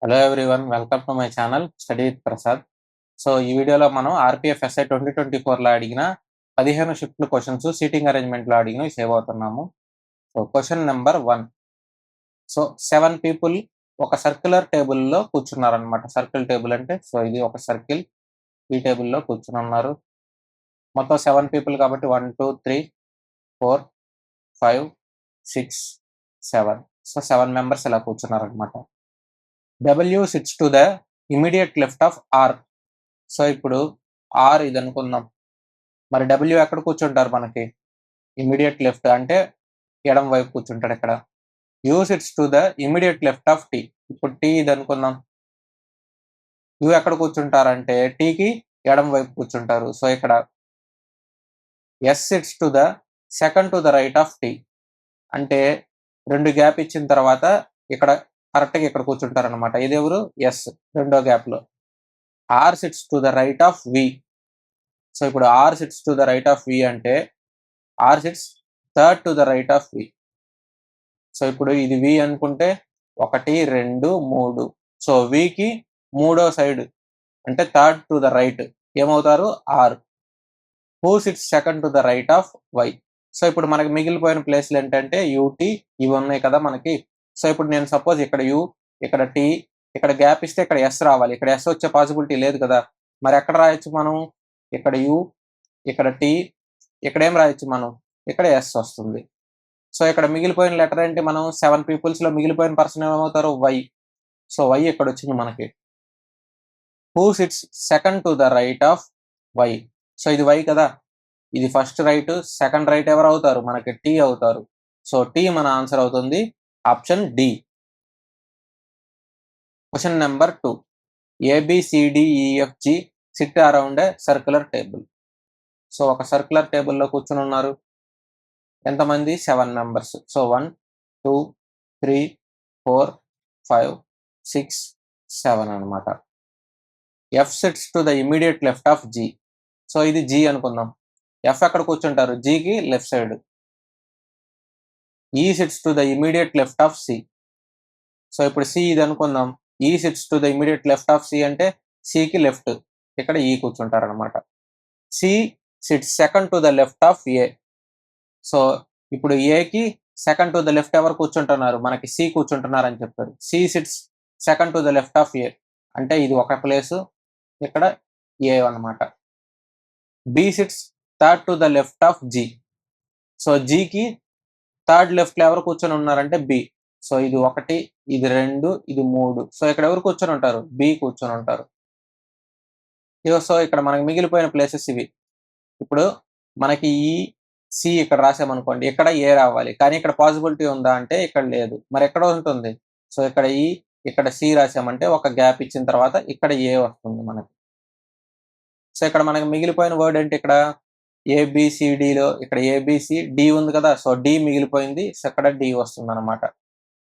Hello everyone, welcome to my channel study with Prasad. So ఈ వీడియోలో మనం ఆర్పిఎఫ్ ఎస్ఐ 2024లో అడిగిన 15 షిఫ్ట్ క్వశ్చన్స్ సీటింగ్ అరేంజ్మెంట్లో అడిగినవి సేవ్ అవుతున్నాము. So question number 1. So 7 people ఒక circular టేబుల్లో కూర్చున్నారనమాట. సర్కిల్ టేబుల్ అంటే ఇది ఒక సర్కిల్. ఈ టేబుల్లో కూర్చుని ఉన్నారు. మొత్తం 7 పీపుల్ కాబట్టి 1 2 3 4 5 6 7. సో 7 మెంబర్స్ ఇలా కూర్చున్నారనమాట. W sits to the immediate left of R. So ఇప్పుడు ఆర్ ఇది అనుకుందాం. మరి డబ్ల్యూ ఎక్కడ కూర్చుంటారు మనకి? ఇమీడియట్ లెఫ్ట్ అంటే ఎడం వైపు కూర్చుంటాడు ఇక్కడ. U sits to the immediate left of T. ఇప్పుడు టీ ఇది అనుకుందాం. యూ ఎక్కడ కూర్చుంటారంటే టీకి ఎడం వైపు కూర్చుంటారు. సో ఇక్కడ S sits to the second to the right of T. అంటే 2 గ్యాప్ ఇచ్చిన తర్వాత ఇక్కడ కరెక్ట్గా ఇక్కడ కూర్చుంటారనమాట. ఇది ఎవరు? ఎస్, రెండో గ్యాప్లో. R sits to the right of V. So ఇప్పుడు R sits to the right of V అంటే R sits third to the right of V. So ఇప్పుడు ఇది వి అనుకుంటే 1 2 3. సో వికి మూడో సైడ్ అంటే థర్డ్ టు ద రైట్ ఏమవుతారు? R. Who sits second to the right of Y. So ఇప్పుడు మనకి మిగిలిపోయిన ప్లేస్లు ఏంటంటే యూటీ ఇవి ఉన్నాయి కదా మనకి. సో ఇప్పుడు నేను సపోజ్ ఇక్కడ యూ, ఇక్కడ టీ, ఇక్కడ గ్యాప్ ఇస్తే ఇక్కడ ఎస్ రావాలి. ఇక్కడ ఎస్ వచ్చే పాసిబిలిటీ లేదు కదా. మరి ఎక్కడ రాయొచ్చు మనం? ఇక్కడ యూ, ఇక్కడ టీ, ఇక్కడ ఏం రాయొచ్చు మనం? ఇక్కడ ఎస్ వస్తుంది. సో ఇక్కడ మిగిలిపోయిన లెటర్ ఏంటి? మనం 7 పీపుల్స్లో మిగిలిపోయిన పర్సన్ ఏమవుతారు? వై. సో వై ఇక్కడ వచ్చింది మనకి. Who sits second to the right of Y. So ఇది వై కదా, ఇది ఫస్ట్ రైట్, సెకండ్ రైట్ ఎవరు అవుతారు? మనకి టీ అవుతారు. సో టీ మన ఆన్సర్ అవుతుంది option D. Question number 2. ABCDEFG sit around a circular table. So ఒక సర్క్యులర్ టేబుల్లో కూర్చుని ఉన్నారు. ఎంతమంది? 7 మెంబర్స్. సో 1 2 3 4 5 6 7 అనమాట. F sits to the immediate left of G. So ఇది జీ అనుకుందాం. ఎఫ్ ఎక్కడ కూర్చుంటారు? జీకి left side. E sits to the immediate left of C. So ఇప్పుడు సి ఇది అనుకుందాం. E sits to the immediate left of C అంటే సికి లెఫ్ట్, ఇక్కడ ఈ కూర్చుంటారు అనమాట. C sits second to the left of A. So ఇప్పుడు ఏకి సెకండ్ టు ద లెఫ్ట్ ఎవరు కూర్చుంటున్నారు? మనకి సి కూర్చుంటున్నారు అని చెప్పారు. C sits second to the left of A అంటే ఇది ఒక ప్లేసు, ఇక్కడ ఏ అనమాట. B sits third to the left of G. So జీకి థర్డ్ లెఫ్ట్లో ఎవరు కూర్చొని ఉన్నారంటే బి. సో ఇది 1, ఇది 2, ఇది 3. సో ఇక్కడ ఎవరు కూర్చొని ఉంటారు? బి కూర్చొని ఉంటారు. సో ఇక్కడ మనకి మిగిలిపోయిన ప్లేసెస్ ఇవి. ఇప్పుడు మనకి ఈ సి ఇక్కడ రాసామనుకోండి, ఇక్కడ ఏ రావాలి, కానీ ఇక్కడ పాసిబిలిటీ ఉందా అంటే ఇక్కడ లేదు. మరి ఎక్కడ ఉంటుంది? సో ఇక్కడ ఈ, ఇక్కడ సి రాసామంటే ఒక గ్యాప్ ఇచ్చిన తర్వాత ఇక్కడ ఏ వస్తుంది మనకి. సో ఇక్కడ మనకి మిగిలిపోయిన వర్డ్ ఏంటి? ఇక్కడ ఏబిసిడిలో ఇక్కడ ఏబిసి డి ఉంది కదా. సో డి మిగిలిపోయింది. సో ఇక్కడ డి వస్తుంది అనమాట.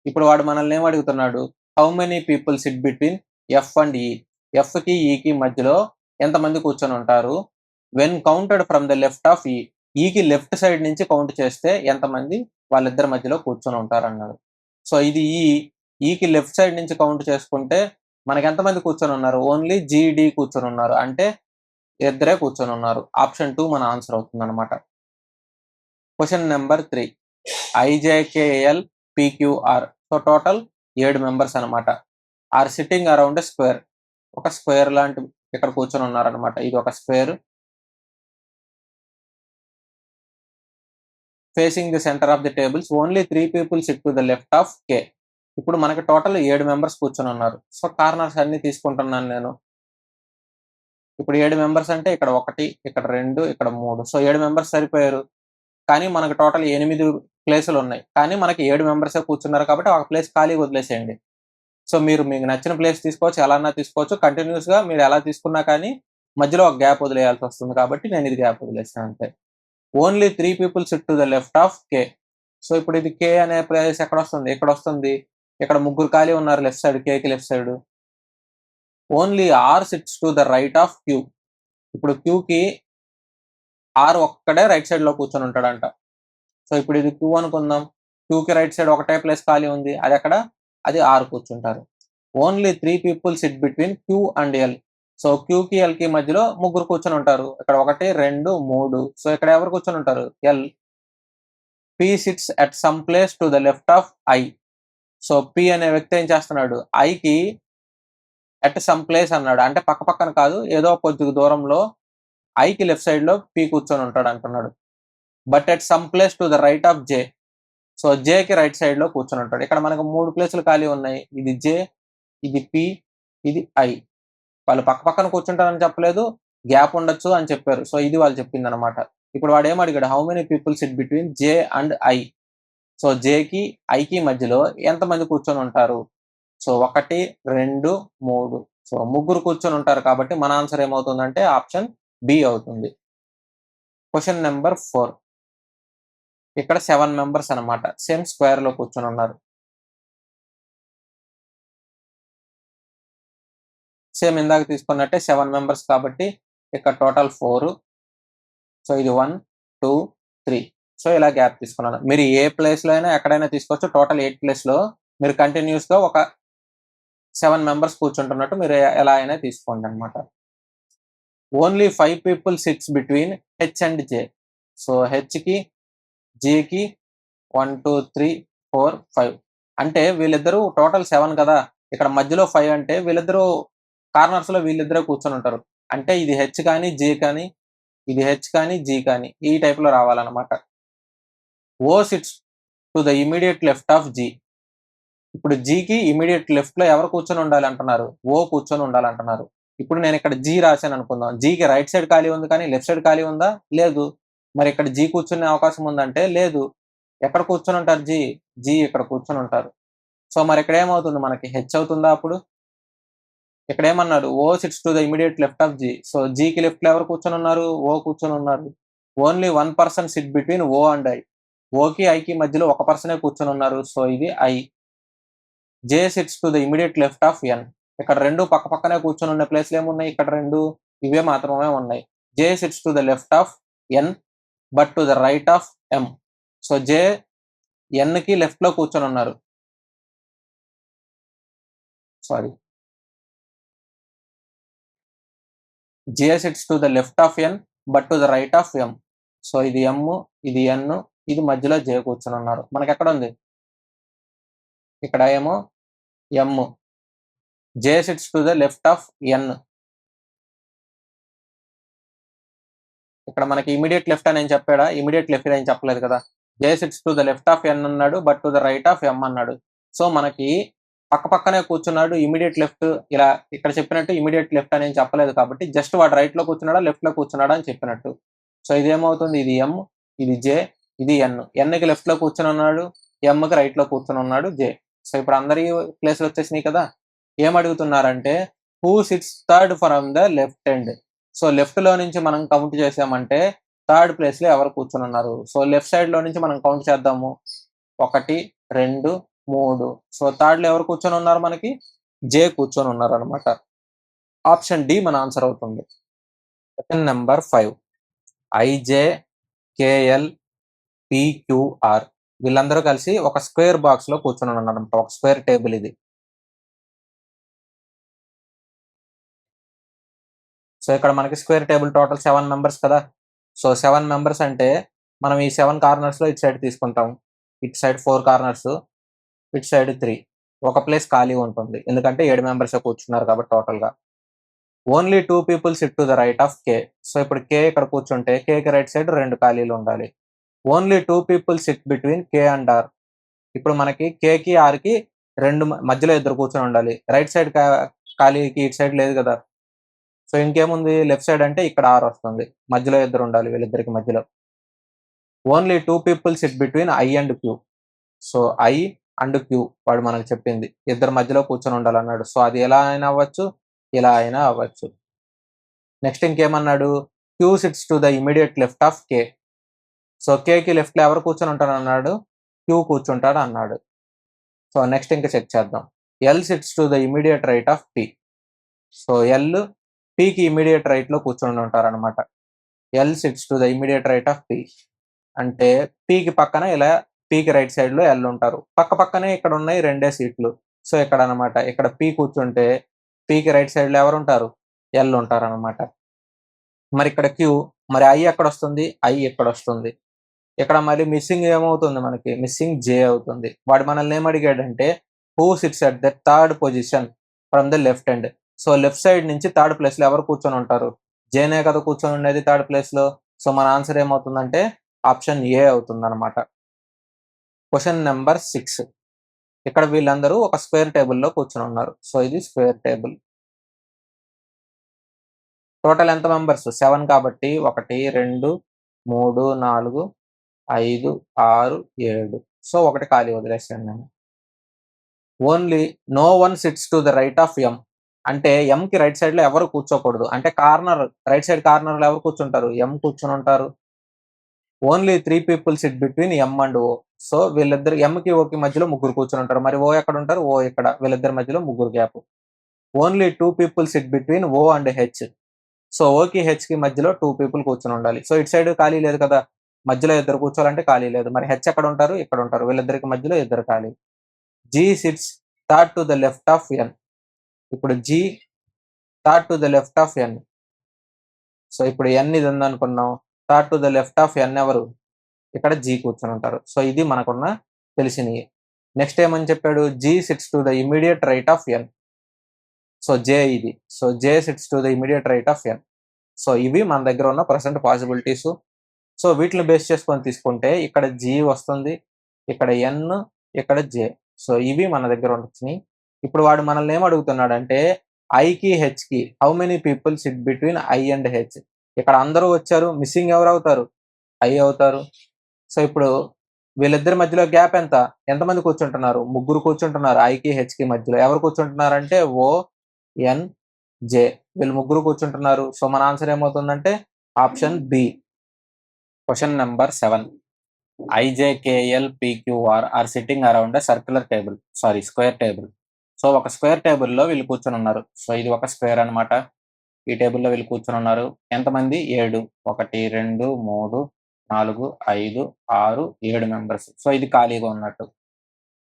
ఇప్పుడు వాడు మనల్ని ఏం అడుగుతున్నాడు? How many people sit between F and ఈ. ఎఫ్కి ఈకి మధ్యలో ఎంతమంది కూర్చొని ఉంటారు? When counted from the left of ఈ. ఈకి లెఫ్ట్ సైడ్ నుంచి కౌంట్ చేస్తే ఎంతమంది వాళ్ళిద్దరి మధ్యలో కూర్చొని ఉంటారు అన్నాడు. సో ఇది ఈకి లెఫ్ట్ సైడ్ నుంచి కౌంట్ చేసుకుంటే మనకి ఎంతమంది కూర్చొని ఉన్నారు? ఓన్లీ జీడి కూర్చొని ఉన్నారు, అంటే ఇద్దరే కూర్చొని ఉన్నారు. ఆప్షన్ 2 మన ఆన్సర్ అవుతుంది అనమాట. Question number 3. IJKL PQR. So total 7 members అనమాట. Are sitting around a square. ఒక స్క్వేర్ లాంటి ఇక్కడ కూర్చొని ఉన్నారనమాట. ఇది ఒక square facing the centre of the tables. Only 3 people sit to the left of K. ఇప్పుడు మనకి టోటల్ 7 మెంబర్స్ కూర్చొని ఉన్నారు. సో కార్నర్స్ అన్ని తీసుకుంటున్నాను నేను. ఇప్పుడు 7 మెంబర్స్ అంటే ఇక్కడ 1, ఇక్కడ 2, ఇక్కడ 3. సో 7 మెంబర్స్ సరిపోయారు. కానీ మనకు టోటల్ 8 ప్లేసులు ఉన్నాయి. కానీ మనకి 7 మెంబర్సే కూర్చున్నారు కాబట్టి ఒక ప్లేస్ ఖాళీ వదిలేసేయండి. సో మీకు నచ్చిన ప్లేస్ తీసుకోవచ్చు, ఎలా అన్నా తీసుకోవచ్చు. కంటిన్యూస్గా మీరు ఎలా తీసుకున్నా కానీ మధ్యలో ఒక గ్యాప్ వదిలేయాల్సి వస్తుంది కాబట్టి నేను ఇది గ్యాప్ వదిలేసాను అంతే. Only 3 people sit to the left of K. So ఇప్పుడు ఇది కే అనే ప్లేస్ ఎక్కడ వస్తుంది? ఇక్కడ వస్తుంది. ఇక్కడ 3 ఖాళీ ఉన్నారు లెఫ్ట్ సైడ్, కేకి left side. Only R sits to the right of Q. ఇప్పుడు క్యూకి ఆర్ ఒక్కడే రైట్ సైడ్ లో కూర్చొని ఉంటాడంట. సో ఇప్పుడు ఇది క్యూ అనుకుందాం. క్యూకి రైట్ సైడ్ ఒకటే ప్లేస్ ఖాళీ ఉంది, అది ఎక్కడ? అది ఆర్ కూర్చుంటారు. Only 3 people sit between Q and L. So క్యూకి ఎల్కి మధ్యలో ముగ్గురు కూర్చొని ఉంటారు. ఇక్కడ 1, 2, 3. సో ఇక్కడ ఎవరు కూర్చొని ఉంటారు? L. P sits at some place to the left of I. So P అనే వ్యక్తి ఏం చేస్తున్నాడు? ఐకి అట్ సమ్ ప్లేస్ అన్నాడు. అంటే పక్క పక్కన కాదు, ఏదో కొద్దిగా దూరంలో ఐకి లెఫ్ట్ సైడ్ లో పి కూర్చొని ఉంటాడు అంటున్నాడు. But at some place to the right of J. So జేకి రైట్ సైడ్ లో కూర్చొని ఉంటాడు. ఇక్కడ మనకు 3 ప్లేసులు ఖాళీ ఉన్నాయి. ఇది జే, ఇది పి, ఇది ఐ. వాళ్ళు పక్క పక్కన కూర్చుంటారని చెప్పలేదు, గ్యాప్ ఉండొచ్చు అని చెప్పారు. సో ఇది వాళ్ళు చెప్పింది అనమాట. ఇప్పుడు వాడు ఏమడిగాడు? How many people sit between J and I. So జేకి ఐకి మధ్యలో ఎంతమంది కూర్చొని ఉంటారు? సో 1, 2, 3. సో ముగ్గురు కూర్చొని ఉంటారు కాబట్టి మన ఆన్సర్ ఏమవుతుందంటే ఆప్షన్ బి అవుతుంది. Question number 4. ఇక్కడ 7 మెంబర్స్ అనమాట. సేమ్ స్క్వేర్ లో కూర్చొని ఉన్నారు. సేమ్ ఇందాక తీసుకున్నట్టే 7 మెంబర్స్ కాబట్టి ఇక్కడ టోటల్ 4. సో ఇది 1, 2, 3. సో ఇలా గ్యాప్ తీసుకున్నాను. మీరు ఏ ప్లేస్ లో అయినా ఎక్కడైనా తీసుకోవచ్చు. టోటల్ 8 ప్లేస్ లో మీరు కంటిన్యూస్ గా ఒక 7 మెంబర్స్ కూర్చుంటున్నట్టు మీరు ఎలా అయినా తీసుకోండి అనమాట. Only 5 people sits between H and J. So హెచ్కి జేకి 1, 2, 3, 4, 5. అంటే వీళ్ళిద్దరూ టోటల్ 7 కదా. ఇక్కడ మధ్యలో 5 అంటే వీళ్ళిద్దరూ కార్నర్స్ లో వీళ్ళిద్దరే కూర్చొని ఉంటారు. అంటే ఇది హెచ్ కానీ జే కానీ, ఇది హెచ్ కానీ జీ కానీ ఈ టైప్ లో రావాలన్నమాట. O sits to the immediate left of G. ఇప్పుడు జీకి ఇమీడియట్ లెఫ్ట్ లో ఎవరు కూర్చొని ఉండాలి అంటున్నారు? ఓ కూర్చొని ఉండాలంటున్నారు. ఇప్పుడు నేను ఇక్కడ జీ రాశాను అనుకుందాం. జీకి రైట్ సైడ్ ఖాళీ ఉంది కానీ లెఫ్ట్ సైడ్ ఖాళీ ఉందా? లేదు. మరి ఇక్కడ జీ కూర్చునే అవకాశం ఉందంటే లేదు. ఎక్కడ కూర్చొని ఉంటారు జీ? జీ ఇక్కడ కూర్చొని ఉంటారు. సో మరి ఇక్కడ ఏమవుతుంది? మనకి హెచ్ అవుతుందా అప్పుడు? ఇక్కడ ఏమన్నాడు? O sits to the immediate left of G. So జీకి లెఫ్ట్ లో ఎవరు కూర్చొని ఉన్నారు? ఓ కూర్చొని ఉన్నారు. Only 1 person sit between O and I. ఓకి ఐకి మధ్యలో ఒక పర్సనే కూర్చొని ఉన్నారు. సో ఇది I. J sits to the immediate left of N. ఇక్కడ 2 పక్క పక్కనే కూర్చొని ఉన్న ప్లేస్లు ఏమున్నాయి? ఇక్కడ 2 ఇవే మాత్రమే ఉన్నాయి. J sits to the left of N but to the right of M. So J N కి లెఫ్ట్ లో కూర్చొని ఉన్నారు. Sorry, J sits to the left of N but to the right of M. So ఇది M, ఇది ఎన్, ఇది మధ్యలో జే కూర్చొని ఉన్నారు. మనకి ఎక్కడ ఉంది? ఇక్కడ ఏమో M. J sits to the left of N. ఇక్కడ మనకి ఇమీడియట్ లెఫ్ట్ అని ఏం చెప్పాడా? ఇమీడియట్ లెఫ్ట్ అని చెప్పలేదు కదా. J sits to the left of N అన్నాడు, but to the right of M అన్నాడు. సో మనకి పక్క పక్కనే కూర్చున్నాడు. ఇమీడియట్ లెఫ్ట్ ఇలా ఇక్కడ చెప్పినట్టు ఇమీడియట్ లెఫ్ట్ అని ఏం చెప్పలేదు కాబట్టి జస్ట్ వాడు రైట్ లో కూర్చున్నాడా లెఫ్ట్ లో కూర్చున్నాడా అని చెప్పినట్టు. సో ఇది ఏమవుతుంది? ఇది ఎం, ఇది జే, ఇది ఎన్. ఎన్కి లెఫ్ట్ లో కూర్చొని ఉన్నాడు, ఎంకి రైట్ లో కూర్చొని ఉన్నాడు జే. సో ఇప్పుడు అందరి ప్లేస్లు వచ్చేసినాయి కదా. ఏమడుగుతున్నారంటే who sits third from the left end. So left లో నుంచి మనం కౌంట్ చేసామంటే థర్డ్ ప్లేస్ లో ఎవరు కూర్చొని ఉన్నారు? సో లెఫ్ట్ సైడ్ లో నుంచి మనం కౌంట్ చేద్దాము. 1, 2, 3. సో థర్డ్ లో ఎవరు కూర్చొని ఉన్నారు? మనకి జే కూర్చొని ఉన్నారు అనమాట. ఆప్షన్ డి మన ఆన్సర్ అవుతుంది. Question number 5. IJ, KL, PQR వీళ్ళందరూ కలిసి ఒక స్క్వేర్ బాక్స్ లో కూర్చొని ఉన్నారు అనమాట. ఒక స్క్వేర్ టేబుల్ ఇది. సో ఇక్కడ మనకి స్క్వేర్ టేబుల్ టోటల్ 7 మెంబర్స్ కదా. సో 7 మెంబర్స్ అంటే మనం ఈ 7 కార్నర్స్ లో ఇటు సైడ్ తీసుకుంటాం. ఇటు సైడ్ 4 కార్నర్స్, ఇటు సైడ్ 3. ఒక ప్లేస్ ఖాళీ ఉంటుంది ఎందుకంటే 7 మెంబర్స్ కూర్చున్నారు కాబట్టి టోటల్ గా. Only 2 people sit to the right of K. So ఇప్పుడు కే ఇక్కడ కూర్చుంటే కేకి రైట్ సైడ్ 2 ఖాళీలు ఉండాలి. Only 2 people sit between K and R. ఇప్పుడు మనకి కేకి ఆర్కి 2 మధ్యలో ఇద్దరు కూర్చొని ఉండాలి. రైట్ సైడ్ ఖాళీకి ఇటు సైడ్ లేదు కదా. సో ఇంకేముంది? లెఫ్ట్ సైడ్ అంటే ఇక్కడ ఆర్ వస్తుంది. మధ్యలో ఇద్దరు ఉండాలి, వీళ్ళిద్దరికి మధ్యలో. Only 2 people sit between I and Q. So I and Q వాడు మనకు చెప్పింది ఇద్దరు మధ్యలో కూర్చొని ఉండాలన్నాడు. సో అది ఎలా అయినా అవ్వచ్చు, ఇలా అయినా అవ్వచ్చు. నెక్స్ట్ ఇంకేమన్నాడు? Q sits to the immediate left of K. So కేకి లెఫ్ట్ లో ఎవరు కూర్చొని ఉంటారు అన్నాడు? క్యూ కూర్చుంటాడు అన్నాడు. సో నెక్స్ట్ ఇంకా చెక్ చేద్దాం. L sits to the immediate right of P. So L పికి ఇమీడియట్ రైట్ లో కూర్చొని ఉంటారనమాట. L sits to the immediate right of P అంటే పికి పక్కన ఇలా పికి రైట్ సైడ్ లో ఎల్ ఉంటారు. పక్క పక్కనే ఇక్కడ ఉన్నాయి 2 సీట్లు. సో ఇక్కడ అనమాట ఇక్కడ పి కూర్చుంటే పికి రైట్ సైడ్ లో ఎవరు ఉంటారు? ఎల్ ఉంటారు అనమాట. మరి ఇక్కడ క్యూ, మరి ఐ ఎక్కడ వస్తుంది? ఐ ఎక్కడ వస్తుంది? ఇక్కడ మళ్ళీ మిస్సింగ్ ఏమవుతుంది మనకి? మిస్సింగ్ జే అవుతుంది. వాడు మనల్ని ఏం అడిగాడంటే who sits at the third position from the left end. So left side నుంచి థర్డ్ ప్లేస్ లో ఎవరు కూర్చొని ఉంటారు? జేనే కదా కూర్చొని ఉండేది థర్డ్ ప్లేస్ లో. సో మన ఆన్సర్ ఏమవుతుందంటే ఆప్షన్ ఏ అవుతుంది అనమాట. Question number 6. ఇక్కడ వీళ్ళందరూ ఒక స్క్వేర్ టేబుల్లో కూర్చొని ఉన్నారు. సో ఇది స్క్వేర్ టేబుల్. టోటల్ ఎంత మెంబర్స్? 7 కాబట్టి 1, 2, 3, 4, 5, 6, 7. సో ఒకటి ఖాళీ వదిలేసాను నేను. Only no one sits to the right of M. అంటే ఎం కి రైట్ సైడ్ లో ఎవరు కూర్చోకూడదు. అంటే కార్నర్, రైట్ సైడ్ కార్నర్ లో ఎవరు కూర్చుంటారు? ఎం కూర్చుని ఉంటారు. Only 3 people sit between M and O. So వీళ్ళిద్దరు ఎం కి ఓ కి మధ్యలో ముగ్గురు కూర్చొని ఉంటారు. మరి ఓ ఎక్కడ ఉంటారు? ఓ ఇక్కడ. వీళ్ళిద్దరి మధ్యలో ముగ్గురు gap. Only 2 people sit between O and H. So ఓకి హెచ్ కి మధ్యలో 2 పీపుల్ కూర్చొని ఉండాలి. సో ఇటు సైడ్ ఖాళీ లేదు కదా, మధ్యలో ఇద్దరు కూర్చోవాలంటే ఖాళీ లేదు. మరి హెచ్ ఎక్కడ ఉంటారు? ఇక్కడ ఉంటారు. వీళ్ళిద్దరికి మధ్యలో ఇద్దరు ఖాళీ. G sits third to the left of N. ఇప్పుడు G third to the left of N. So ఇప్పుడు ఎన్ ఇది ఉందనుకున్నాం. Third to the left of N ఎవరు? ఇక్కడ జీ కూర్చొని ఉంటారు. సో ఇది మనకున్న తెలిసినవి. నెక్స్ట్ ఏమని చెప్పాడు? G sits to the immediate right of N. So J ఇది. So J sits to the immediate right of N. So ఇవి మన దగ్గర ఉన్న ప్రెసెంట్ పాసిబిలిటీస్. సో వీటిని బేస్ చేసుకొని తీసుకుంటే ఇక్కడ జీ వస్తుంది, ఇక్కడ ఎన్, ఇక్కడ జే. సో ఇవి మన దగ్గర వచ్చినాయి. ఇప్పుడు వాడు మనల్ని ఏం అడుగుతున్నాడంటే ఐకి హెచ్ కి how many people sit between I and H. ఇక్కడ అందరూ వచ్చారు, మిస్సింగ్ ఎవరు అవుతారు? ఐ అవుతారు. సో ఇప్పుడు వీళ్ళిద్దరి మధ్యలో గ్యాప్ ఎంత? ఎంతమంది కూర్చుంటున్నారు? ముగ్గురు కూర్చుంటున్నారు ఐకి హెచ్ కి మధ్యలో. ఎవరు కూర్చుంటున్నారంటే ఓ, ఎన్, జే. వీళ్ళు ముగ్గురు కూర్చుంటున్నారు. సో మన ఆన్సర్ ఏమవుతుందంటే option B. Question number 7. I J K L P Q R are sitting around circular table, sorry square table. So ఒక స్క్వేర్ టేబుల్లో వీళ్ళు కూర్చొని ఉన్నారు. సో ఇది ఒక స్క్వేర్ అనమాట. ఈ టేబుల్లో వీళ్ళు కూర్చొని ఉన్నారు. ఎంతమంది? 7. 1, 2, 3, 4, 5, 6, 7 మెంబర్స్. సో ఇది ఖాళీగా ఉన్నట్టు.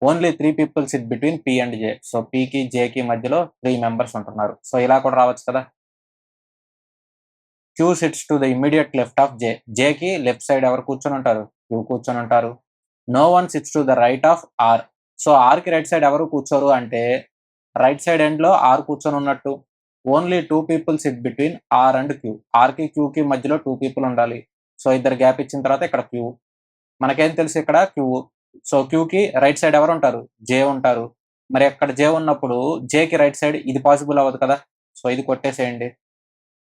Only 3 people sit between P and J. So పికి జేకి మధ్యలో 3 మెంబర్స్ ఉంటున్నారు. సో ఇలా కూడా రావచ్చు కదా. Q sits to the immediate left of J. జేకి లెఫ్ట్ సైడ్ ఎవరు కూర్చొని ఉంటారు? క్యూ కూర్చొని ఉంటారు. No one sits to the right of R. So R కి రైట్ సైడ్ ఎవరు కూర్చోరు అంటే రైట్ సైడ్ ఎండ్ లో ఆర్ కూర్చొని ఉన్నట్టు. Only 2 people sit between R and Q. R కి క్యూ కి మధ్యలో 2 పీపుల్ ఉండాలి. సో ఇద్దరు గ్యాప్ ఇచ్చిన తర్వాత ఇక్కడ క్యూ. మనకేం తెలుసు ఇక్కడ క్యూ. సో క్యూకి రైట్ సైడ్ ఎవరు ఉంటారు? జే ఉంటారు. మరి అక్కడ జే ఉన్నప్పుడు జేకి రైట్ సైడ్ ఇది పాసిబుల్ అవ్వదు కదా. సో ఇది కొట్టేసేయండి.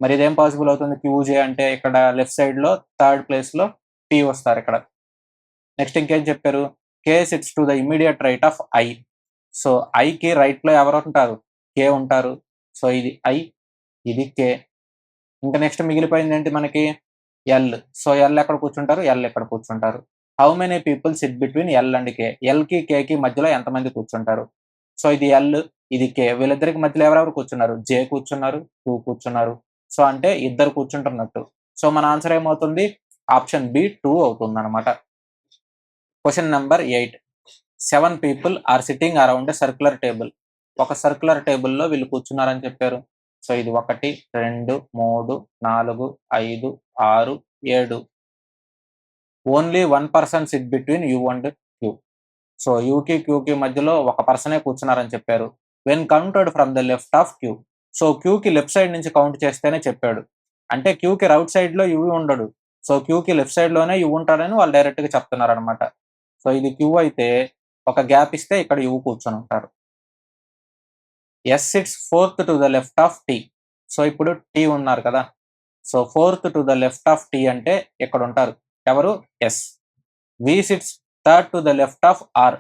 మరి ఇదేం పాసిబుల్ అవుతుంది? క్యూజే అంటే ఇక్కడ లెఫ్ట్ సైడ్ లో థర్డ్ ప్లేస్ లో పి వస్తారు ఇక్కడ. నెక్స్ట్ ఇంకేం చెప్పారు? K sits to the immediate right of I. So ఐకి రైట్ లో ఎవరు ఉంటారు? కే ఉంటారు. సో ఇది ఐ, ఇది కే. ఇంకా నెక్స్ట్ మిగిలిపోయింది ఏంటి మనకి? ఎల్. సో ఎల్ ఎక్కడ కూర్చుంటారు? ఎల్ ఎక్కడ కూర్చుంటారు. How many people sit between L and K. L కి కే కి మధ్యలో ఎంతమంది కూర్చుంటారు? సో ఇది ఎల్, ఇది కే. వీళ్ళిద్దరికి మధ్యలో ఎవరెవరు కూర్చున్నారు? జే కూర్చున్నారు, టూ కూర్చున్నారు. సో అంటే ఇద్దరు కూర్చుంటున్నట్టు. సో మన ఆన్సర్ ఏమవుతుంది? ఆప్షన్ బి 2 అవుతుంది అనమాట. Question number 8. 7 people are sitting around circular table. ఒక సర్క్యులర్ టేబుల్లో వీళ్ళు కూర్చున్నారని చెప్పారు. సో ఇది 1, 2, 3, 4, 5, 6, 7. Only 1 person sit between U and Q. So యూకి క్యూకి మధ్యలో ఒక పర్సనే కూర్చున్నారని చెప్పారు. When counted from the left of Q. So క్యూకి లెఫ్ట్ సైడ్ నుంచి కౌంట్ చేస్తేనే చెప్పాడు. అంటే క్యూకి రైట్ సైడ్ లో యూ ఉండడు. సో క్యూకి లెఫ్ట్ సైడ్ లోనే యూ ఉంటాడని వాళ్ళు డైరెక్ట్ గా చెప్తున్నారు అనమాట. సో ఇది క్యూ అయితే ఒక గ్యాప్ ఇస్తే ఇక్కడ యూ కూర్చొని ఉంటారు. S sits fourth to the left of T. So ఇప్పుడు టీ ఉన్నారు కదా. So fourth to the left of T అంటే ఇక్కడ ఉంటారు ఎవరు? S. V sits third to the left of R.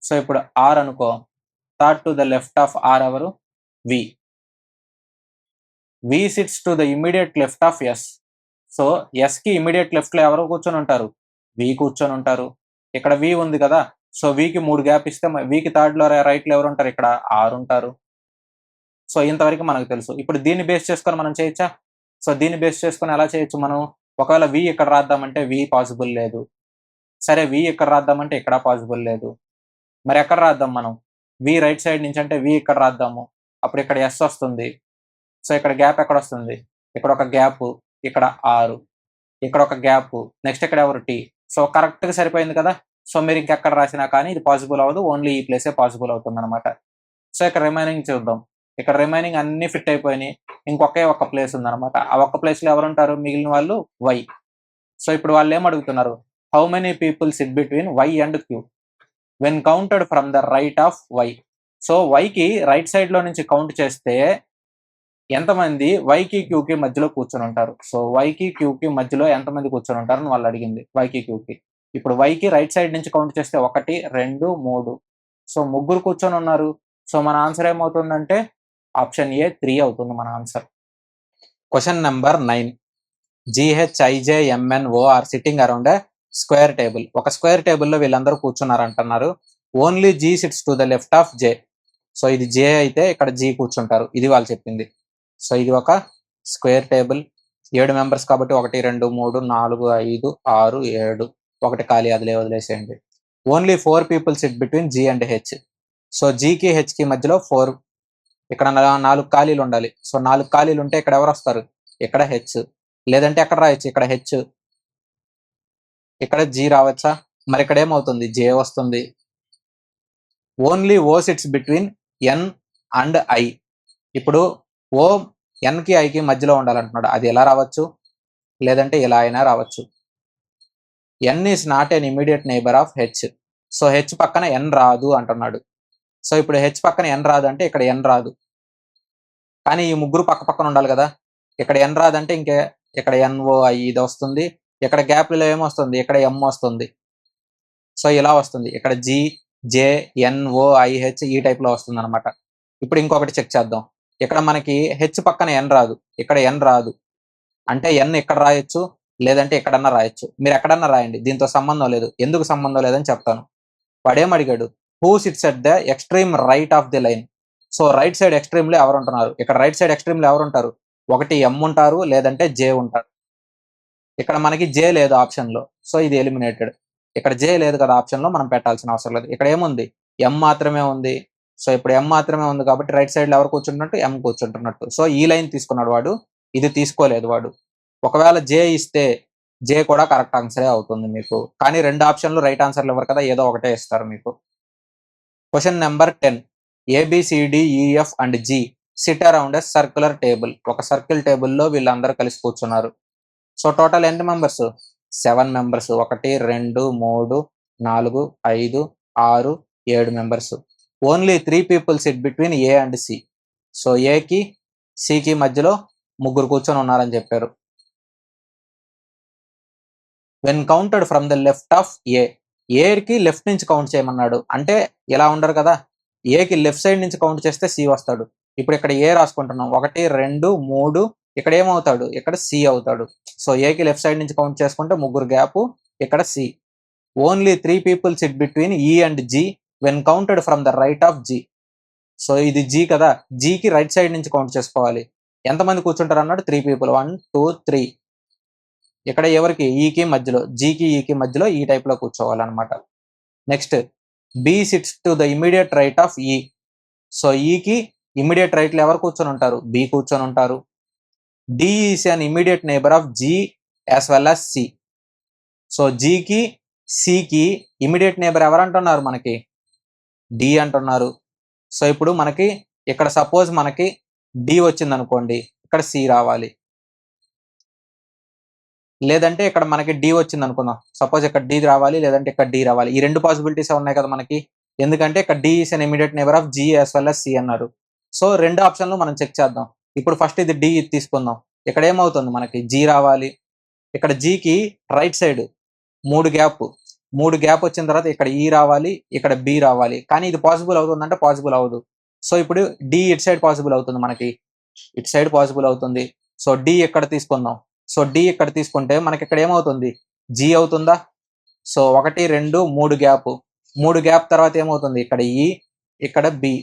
So ఇప్పుడు ఆర్ అనుకో. Third to the left of R ఎవరు? V. V sits to the immediate left of S. So S కి immediate left లో ఎవరు కూర్చొని ఉంటారు? వి కూర్చొని ఉంటారు. ఇక్కడ వి ఉంది కదా. సో వికి 3 గ్యాప్ ఇస్తే వికి థర్డ్ లో రైట్ లో ఎవరు ఉంటారు? ఇక్కడ ఆర్ ఉంటారు. సో ఇంతవరకు మనకు తెలుసు. ఇప్పుడు దీన్ని బేస్ చేసుకొని మనం చేయొచ్చా? సో దీన్ని బేస్ చేసుకొని ఎలా చేయొచ్చు మనం? ఒకవేళ వి ఇక్కడ రాద్దామంటే వి పాసిబుల్ లేదు. సరే వి ఇక్కడ రాద్దామంటే ఇక్కడ పాసిబుల్ లేదు. మరి ఎక్కడ రాద్దాం మనం? వి రైట్ సైడ్ నుంచి అంటే వి ఇక్కడ రాద్దాము, అప్పుడు ఇక్కడ ఎస్ వస్తుంది. సో ఇక్కడ గ్యాప్ ఎక్కడ వస్తుంది, ఇక్కడ ఒక గ్యాప్, ఇక్కడ 6, ఇక్కడ ఒక గ్యాప్, నెక్స్ట్ ఇక్కడ ఎవరు టీ. సో కరెక్ట్గా సరిపోయింది కదా. సో మీరు ఇంకెక్కడ రాసినా కానీ ఇది పాసిబుల్ అవ్వదు, ఓన్లీ ఈ ప్లేసే పాసిబుల్ అవుతుంది అనమాట. సో ఇక్కడ రిమైనింగ్ చూద్దాం. ఇక్కడ రిమైనింగ్ అన్ని ఫిట్ అయిపోయినాయి, ఇంకొకే ఒక ప్లేస్ ఉందన్నమాట. ఆ ఒక్క ప్లేస్లో ఎవరు ఉంటారు, మిగిలిన వాళ్ళు వై. సో ఇప్పుడు వాళ్ళు ఏం అడుగుతున్నారు, how many people sit between Y and Q when counted from the right of Y. So వైకి రైట్ సైడ్ లో నుంచి కౌంట్ చేస్తే ఎంతమంది వైకి క్యూకి మధ్యలో కూర్చొని ఉంటారు. సో వైకి క్యూకి మధ్యలో ఎంతమంది కూర్చొని ఉంటారు అని వాళ్ళు అడిగింది, వైకి క్యూకి. ఇప్పుడు వైకి రైట్ సైడ్ నుంచి కౌంట్ చేస్తే 1, 2, 3. సో ముగ్గురు కూర్చొని ఉన్నారు. సో మన ఆన్సర్ ఏమవుతుందంటే ఆప్షన్ ఏ 3 అవుతుంది మన answer. Question number 9. GHIJMNO are sitting around a square table. ఒక స్క్వేర్ టేబుల్లో వీళ్ళందరూ కూర్చున్నారు అంటున్నారు. Only G sits to the left of J. So ఇది జే అయితే ఇక్కడ జీ కూర్చుంటారు, ఇది వాళ్ళు చెప్పింది. సో ఇది ఒక స్క్వేర్ టేబుల్, 7 మెంబర్స్ కాబట్టి 1, 2, 3, 4, 5, 6, 7, ఒకటి ఖాళీ, అదిలే వదిలేసేయండి. Only 4 people sit between G and H. So జీకి హెచ్కి మధ్యలో 4, ఇక్కడ 4 ఖాళీలు ఉండాలి. సో 4 ఖాళీలు ఉంటే ఇక్కడ ఎవరు వస్తారు, ఇక్కడ హెచ్, లేదంటే ఎక్కడ రాయొచ్చు, ఇక్కడ హెచ్, ఇక్కడ జీ రావచ్చా, మరి ఇక్కడ ఏమవుతుంది, జే వస్తుంది. Only O sits between N and I. ఇప్పుడు ఓ ఎన్కి ఐకి మధ్యలో ఉండాలంటున్నాడు, అది ఎలా రావచ్చు, లేదంటే ఇలా అయినా రావచ్చు. N is not an immediate neighbour of H. So H పక్కన ఎన్ రాదు అంటున్నాడు. సో ఇప్పుడు హెచ్ పక్కన ఎన్ రాదు అంటే ఇక్కడ ఎన్ రాదు, కానీ ఈ ముగ్గురు పక్క పక్కన ఉండాలి కదా. ఇక్కడ ఎన్ రాదంటే ఇంకే ఇక్కడ ఎన్ఓ ఐ ఇది వస్తుంది, ఇక్కడ గ్యాప్లో ఏమొస్తుంది, ఇక్కడ ఎం వస్తుంది. సో ఇలా వస్తుంది, ఇక్కడ జి జే ఎన్ఓ ఐహెచ్ ఈ టైప్లో వస్తుంది అనమాట. ఇప్పుడు ఇంకొకటి చెక్ చేద్దాం. ఇక్కడ మనకి హెచ్ పక్కన ఎన్ రాదు, ఇక్కడ ఎన్ రాదు అంటే ఎన్ ఇక్కడ రాయొచ్చు, లేదంటే ఎక్కడన్నా రాయొచ్చు. మీరు ఎక్కడన్నా రాయండి, దీంతో సంబంధం లేదు. ఎందుకు సంబంధం లేదని చెప్తాను. వాడేం అడిగాడు, who sits at the extreme right of the line. So right side ఎక్స్ట్రీమ్లో ఎవరు ఉంటున్నారు, ఇక్కడ రైట్ సైడ్ ఎక్స్ట్రీమ్లో ఎవరు ఉంటారు, ఒకటి ఎం ఉంటారు, లేదంటే జే ఉంటారు. ఇక్కడ మనకి జే లేదు ఆప్షన్లో, సో ఇది ఎలిమినేటెడ్. ఇక్కడ జే లేదు కదా ఆప్షన్లో, మనం పెట్టాల్సిన అవసరం లేదు. ఇక్కడ ఏముంది, ఎం మాత్రమే ఉంది. సో ఇప్పుడు ఎం మాత్రమే ఉంది కాబట్టి రైట్ సైడ్లో ఎవరు కూర్చుంటున్నట్టు, ఎం కూర్చుంటున్నట్టు. సో ఈ లైన్ తీసుకున్నాడు వాడు, ఇది తీసుకోలేదు వాడు. ఒకవేళ జే ఇస్తే జే కూడా కరెక్ట్ ఆన్సరే అవుతుంది మీకు, కానీ 2 ఆప్షన్లు రైట్ ఆన్సర్లు ఇవ్వరు కదా, ఏదో ఒకటే ఇస్తారు మీకు. Question number 10. ABCDEF and G sit around a circular table. ఒక సర్కిల్ టేబుల్లో వీళ్ళందరూ కలిసి కూర్చున్నారు. సో టోటల్ ఎన్ని members, 7 members. 1, 2, 3, 4, 5, 6, 7 members. Only 3 people sit between A and C. So ఏకి సికి మధ్యలో ముగ్గురు కూర్చొని ఉన్నారని చెప్పారు. When counted from the left of A. ఏకి లెఫ్ట్ నుంచి కౌంట్ చేయమన్నాడు అంటే ఇలా ఉండరు కదా, ఏకి లెఫ్ట్ సైడ్ నుంచి కౌంట్ చేస్తే సి వస్తాడు. ఇప్పుడు ఇక్కడ ఏ రాసుకుంటున్నాం, 1, 2, 3, ఇక్కడ ఏమవుతాడు, ఇక్కడ సి అవుతాడు. సో ఏకి లెఫ్ట్ సైడ్ నుంచి కౌంట్ చేసుకుంటే ముగ్గురు గ్యాప్, ఇక్కడ C. Only 3 people sit between E and G when counted from the right of G. So ఇది జీ కదా, జీకి రైట్ సైడ్ నుంచి కౌంట్ చేసుకోవాలి. ఎంతమంది కూర్చుంటారు అన్నాడు, 3 పీపుల్, 1, 2, 3. ఇక్కడ ఎవరికి, ఈకి మధ్యలో, జీకి ఈకి మధ్యలో ఈ టైప్లో కూర్చోవాలన్నమాట. Next B sits to the immediate right of E. So ఈకి ఇమీడియట్ రైట్లో ఎవరు కూర్చొని ఉంటారు, బి కూర్చొని ఉంటారు. D is an immediate neighbour of G as well as C. So జీకి సికి ఇమీడియట్ నేబర్ ఎవరు అంటున్నారు, మనకి డి అంటున్నారు. సో ఇప్పుడు మనకి ఇక్కడ సపోజ్ మనకి డి వచ్చింది అనుకోండి, ఇక్కడ సి రావాలి. లేదంటే ఇక్కడ మనకి డి వచ్చింది అనుకుందాం, సపోజ్ ఇక్కడ డి రావాలి, లేదంటే ఇక్కడ డి రావాలి. ఈ 2 పాసిబిలిటీస్ ఉన్నాయి కదా మనకి, ఎందుకంటే ఇక్కడ D is an immediate neighbour of G as well as C అన్నారు. సో 2 ఆప్షన్లు మనం చెక్ చేద్దాం. ఇప్పుడు ఫస్ట్ ఇది డి తీసుకుందాం. ఇక్కడ ఏమవుతుంది, మనకి జీ రావాలి. ఇక్కడ జీకి రైట్ సైడ్ 3 గ్యాప్ వచ్చిన తర్వాత ఇక్కడ ఈ రావాలి, ఇక్కడ బి రావాలి. కానీ ఇది పాసిబుల్ అవుతుందంటే పాసిబుల్ అవ్వదు. సో ఇప్పుడు డి ఇటు సైడ్ పాసిబుల్ అవుతుంది, మనకి ఇటు సైడ్ పాసిబుల్ అవుతుంది. సో డి ఎక్కడ తీసుకుందాం, సో డి ఇక్కడ తీసుకుంటే మనకి ఇక్కడ ఏమవుతుంది, జీ అవుతుందా. సో 1, 2, 3 గ్యాప్ తర్వాత ఏమవుతుంది, ఇక్కడ ఈ, ఇక్కడ బి.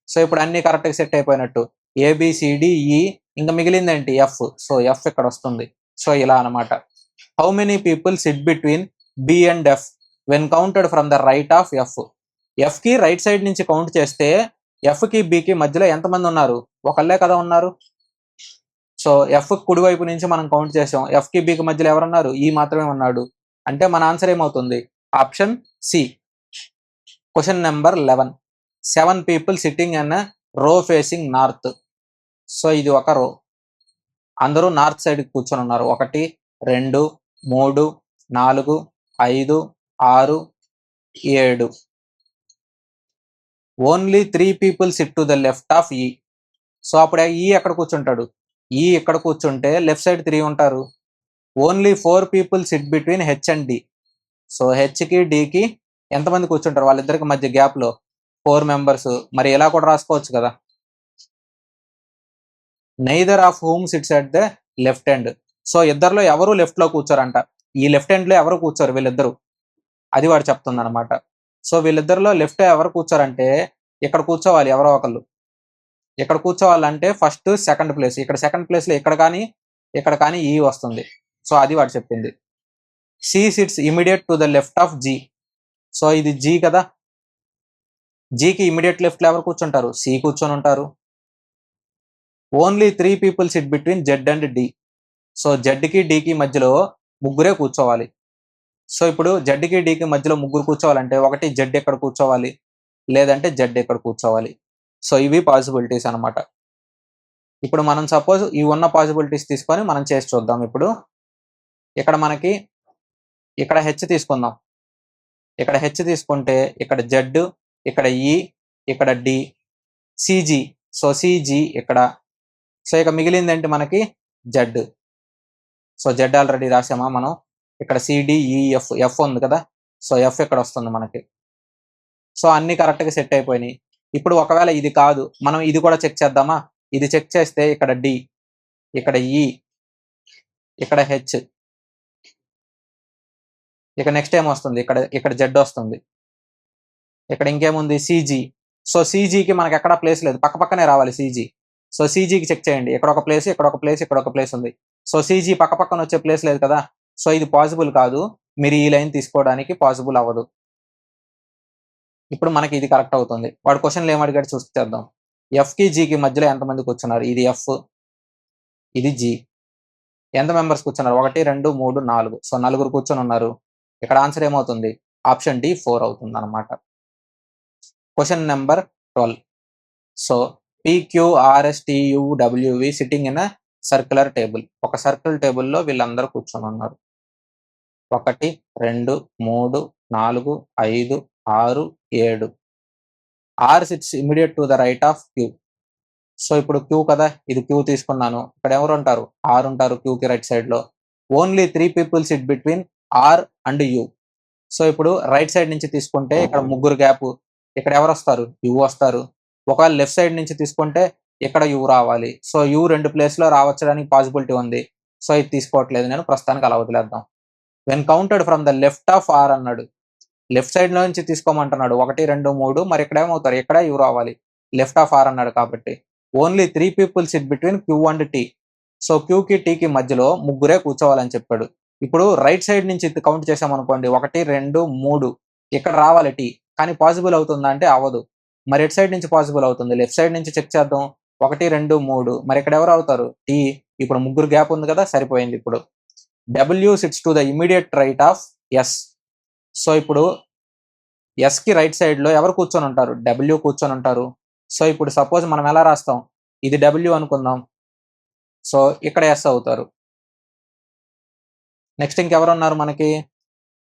సో ఇప్పుడు అన్ని కరెక్ట్గా సెట్ అయిపోయినట్టు. ఏబిసిడిఈ, ఇంకా మిగిలిందేంటి, ఎఫ్. సో ఎఫ్ ఇక్కడ వస్తుంది. సో ఇలా అనమాట. How many people sit between B and F when counted from the right of F. ఎఫ్కి రైట్ సైడ్ నుంచి కౌంట్ చేస్తే ఎఫ్కి బికి మధ్యలో ఎంతమంది ఉన్నారు? ఒకళ్ళే కదా ఉన్నారు. సో ఎఫ్ కుడివైపు నుంచి మనం కౌంట్ చేసాం. ఎఫ్కి బికి మధ్యలో ఎవరున్నారు? ఈ మాత్రమే ఉన్నాడు. అంటే మన ఆన్సర్ ఏమవుతుంది? Option C. Question number 11. 7 people sitting in a row facing north. So ఇది ఒక రో. అందరూ నార్త్ సైడ్ కూర్చొని ఉన్నారు. 1 2 3 4 5 6 7. Only 3 people sit to the left of E. So అప్పుడు ఈ ఎక్కడ కూర్చుంటాడు? ఈ ఇక్కడ కూర్చుంటే లెఫ్ట్ సైడ్ 3 ఉంటారు. Only 4 people sit between H and D. So హెచ్కి డికి ఎంతమంది కూర్చుంటారు? వాళ్ళిద్దరికి మధ్య గ్యాప్ లో 4 members. మరి ఎలా కూడా రాసుకోవచ్చు కదా. Neither of whom sits at the left end. So ఇద్దరులో ఎవరు లెఫ్ట్ లో కూర్చోరంట. ఈ లెఫ్ట్ ఎండ్ లో ఎవరు కూర్చోరు వీళ్ళిద్దరు. అది వాడు చెప్తుంది అనమాట. సో వీళ్ళిద్దరిలో లెఫ్ట్ ఎవరు కూర్చోరంటే ఇక్కడ కూర్చోవాలి ఎవరో ఒకళ్ళు. ఇక్కడ కూర్చోవాలంటే ఫస్ట్ సెకండ్ ప్లేస్. ఇక్కడ సెకండ్ ప్లేస్ లో ఇక్కడ కానీ ఈ వస్తుంది. సో అది వాడు చెప్పింది. C sits immediate to the left of G. So ఇది జీ కదా. జీకి ఇమీడియట్ లెఫ్ట్ లో ఎవరు కూర్చుంటారు? సి కూర్చొని ఉంటారు. Only 3 people sit between Z and D. So జెడ్కి డికి మధ్యలో ముగ్గురే కూర్చోవాలి. సో ఇప్పుడు జెడ్కి డికి మధ్యలో ముగ్గురు కూర్చోవాలంటే ఒకటి జెడ్ ఎక్కడ కూర్చోవాలి, లేదంటే జెడ్ ఎక్కడ కూర్చోవాలి. సో ఇవి పాసిబిలిటీస్ అనమాట. ఇప్పుడు మనం సపోజ్ ఈ ఉన్న పాసిబిలిటీస్ తీసుకొని మనం చేసి చూద్దాం. ఇప్పుడు ఇక్కడ మనకి ఇక్కడ హెచ్ తీసుకుందాం. ఇక్కడ హెచ్ తీసుకుంటే ఇక్కడ జెడ్, ఇక్కడ ఈ, ఇక్కడ డి, సిజి. సో సిజి ఇక్కడ. సో ఇక మిగిలింది ఏంటి మనకి? జెడ్. సో జెడ్ ఆల్రెడీ రాసామా మనం. ఇక్కడ సిడిఈఎఫ్, ఎఫ్ ఉంది కదా. సో ఎఫ్ ఇక్కడ వస్తుంది మనకి. సో అన్ని కరెక్ట్గా సెట్ అయిపోయినాయి. ఇప్పుడు ఒకవేళ ఇది కాదు, మనం ఇది కూడా చెక్ చేద్దామా? ఇది చెక్ చేస్తే ఇక్కడ డి, ఇక్కడ ఈ, ఇక్కడ హెచ్, ఇక నెక్స్ట్ ఏం వస్తుంది? ఇక్కడ జెడ్ వస్తుంది. ఇక్కడ ఇంకేముంది? సిజి. సో సిజికి మనకి ఎక్కడ ప్లేస్ లేదు, పక్క పక్కనే రావాలి సిజి. సో సిజికి చెక్ చేయండి. ఇక్కడ ఒక ప్లేస్, ఇక్కడ ఒక ప్లేస్, ఇక్కడ ఒక ప్లేస్ ఉంది. సో సిజి పక్క పక్కన వచ్చే ప్లేస్ లేదు కదా. సో ఇది పాసిబుల్ కాదు. మీరు ఈ లైన్ తీసుకోవడానికి పాసిబుల్ అవ్వదు. ఇప్పుడు మనకి ఇది కరెక్ట్ అవుతుంది. వాడు క్వశ్చన్లు ఏం అడిగాడు చూసేద్దాం. ఎఫ్కి జీకి మధ్యలో ఎంతమంది కూర్చున్నారు? ఇది ఎఫ్, ఇది జీ. ఎంత మెంబర్స్ కూర్చున్నారు? 1 2 3 4. సో 4 కూర్చొని ఉన్నారు. ఇక్కడ ఆన్సర్ ఏమవుతుంది? ఆప్షన్ డి 4 అవుతుంది అనమాట. Question number 12. So PQRSTUWV sitting in a circular table. ఒక సర్కిల్ టేబుల్లో వీళ్ళందరూ కూర్చొని ఉన్నారు. 1 2 3 4 5 6 7. R sits immediate to the right of Q. So ఇప్పుడు క్యూ కదా, ఇది క్యూ తీసుకున్నాను. ఇక్కడ ఎవరు ఉంటారు? ఆర్ ఉంటారు క్యూకి రైట్ సైడ్ లో. Only 3 people sit between R and U. So ఇప్పుడు రైట్ సైడ్ నుంచి తీసుకుంటే ఇక్కడ ముగ్గురు గ్యాప్. ఇక్కడ ఎవరు వస్తారు? యూ వస్తారు. ఒకవేళ లెఫ్ట్ సైడ్ నుంచి తీసుకుంటే ఇక్కడ యూ రావాలి. సో యూ 2 ప్లేస్లో రావచ్చడానికి పాసిబిలిటీ ఉంది. సో ఇది తీసుకోవట్లేదు నేను, ప్రస్తుతానికి అలా వదిలేద్దాం. When counted from the left of R అన్నాడు. లెఫ్ట్ సైడ్ లో నుంచి తీసుకోమంటున్నాడు. 1 2 3. మరి ఇక్కడ ఏమవుతారు? ఇక్కడ యూ రావాలి. లెఫ్ట్ ఆఫ్ ఆర్ అన్నాడు కాబట్టి. Only 3 people sit between Q and T. So క్యూకి టీకి మధ్యలో ముగ్గురే కూర్చోవాలని చెప్పాడు. ఇప్పుడు రైట్ సైడ్ నుంచి కౌంట్ చేసామనుకోండి, 1 2 3. ఇక్కడ రావాలి టీ, కానీ పాసిబుల్ అవుతుందా అంటే అవ్వదు. మరి ఎట్ సైడ్ నుంచి పాసిబుల్ అవుతుంది? లెఫ్ట్ సైడ్ నుంచి చెక్ చేద్దాం. 1 2 3. మరి ఇక్కడ ఎవరు అవుతారు? టీ. ఇప్పుడు ముగ్గురు గ్యాప్ ఉంది కదా, సరిపోయింది. ఇప్పుడు W sits to the immediate right of S. So ఇప్పుడు ఎస్కి రైట్ సైడ్ లో ఎవరు కూర్చొని ఉంటారు? డబ్ల్యూ కూర్చొని ఉంటారు. సో ఇప్పుడు సపోజ్ మనం ఎలా రాస్తాం? ఇది డబ్ల్యూ అనుకుందాం. సో ఇక్కడ ఎస్ అవుతారు. నెక్స్ట్ ఇంకెవరు ఉన్నారు మనకి?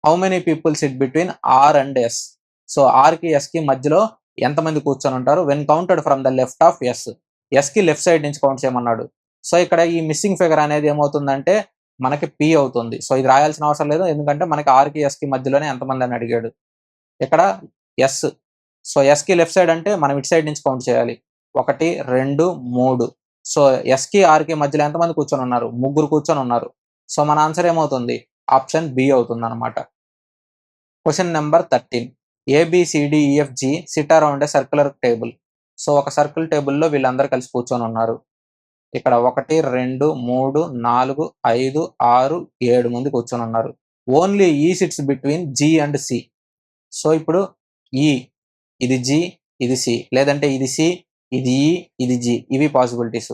How many people sit between R and S. So ఆర్కి ఎస్కి మధ్యలో ఎంతమంది కూర్చొని ఉంటారు? When counted from the left of S. ఎస్కి లెఫ్ట్ సైడ్ నుంచి కౌంట్ చేయమన్నాడు. సో ఇక్కడ ఈ మిస్సింగ్ ఫిగర్ అనేది ఏమవుతుందంటే మనకి పి అవుతుంది. సో ఇది రాయాల్సిన అవసరం లేదు, ఎందుకంటే మనకి ఆర్కి ఎస్కి మధ్యలోనే ఎంతమంది అని అడిగాడు. ఇక్కడ ఎస్. సో ఎస్కి లెఫ్ట్ సైడ్ అంటే మనం ఇటు సైడ్ నుంచి కౌంట్ చేయాలి. 1 2 3. సో ఎస్కి ఆర్కి మధ్యలో ఎంతమంది కూర్చొని ఉన్నారు? ముగ్గురు కూర్చొని ఉన్నారు. సో మన ఆన్సర్ ఏమవుతుంది? ఆప్షన్ బి అవుతుంది అనమాట. Question number 13. ABCDEFG sit around a circular table. So ఒక సర్కిల్ టేబుల్లో వీళ్ళందరూ కలిసి కూర్చొని ఉన్నారు. ఇక్కడ 1 2 3 4 5 6 7 మంది కూర్చొని ఉన్నారు. Only E sits between G and C. So ఇప్పుడు ఈ ఇది జి, ఇది సి, లేదంటే ఇది సి, ఇది ఈ, ఇది జి, ఇవి possibilities.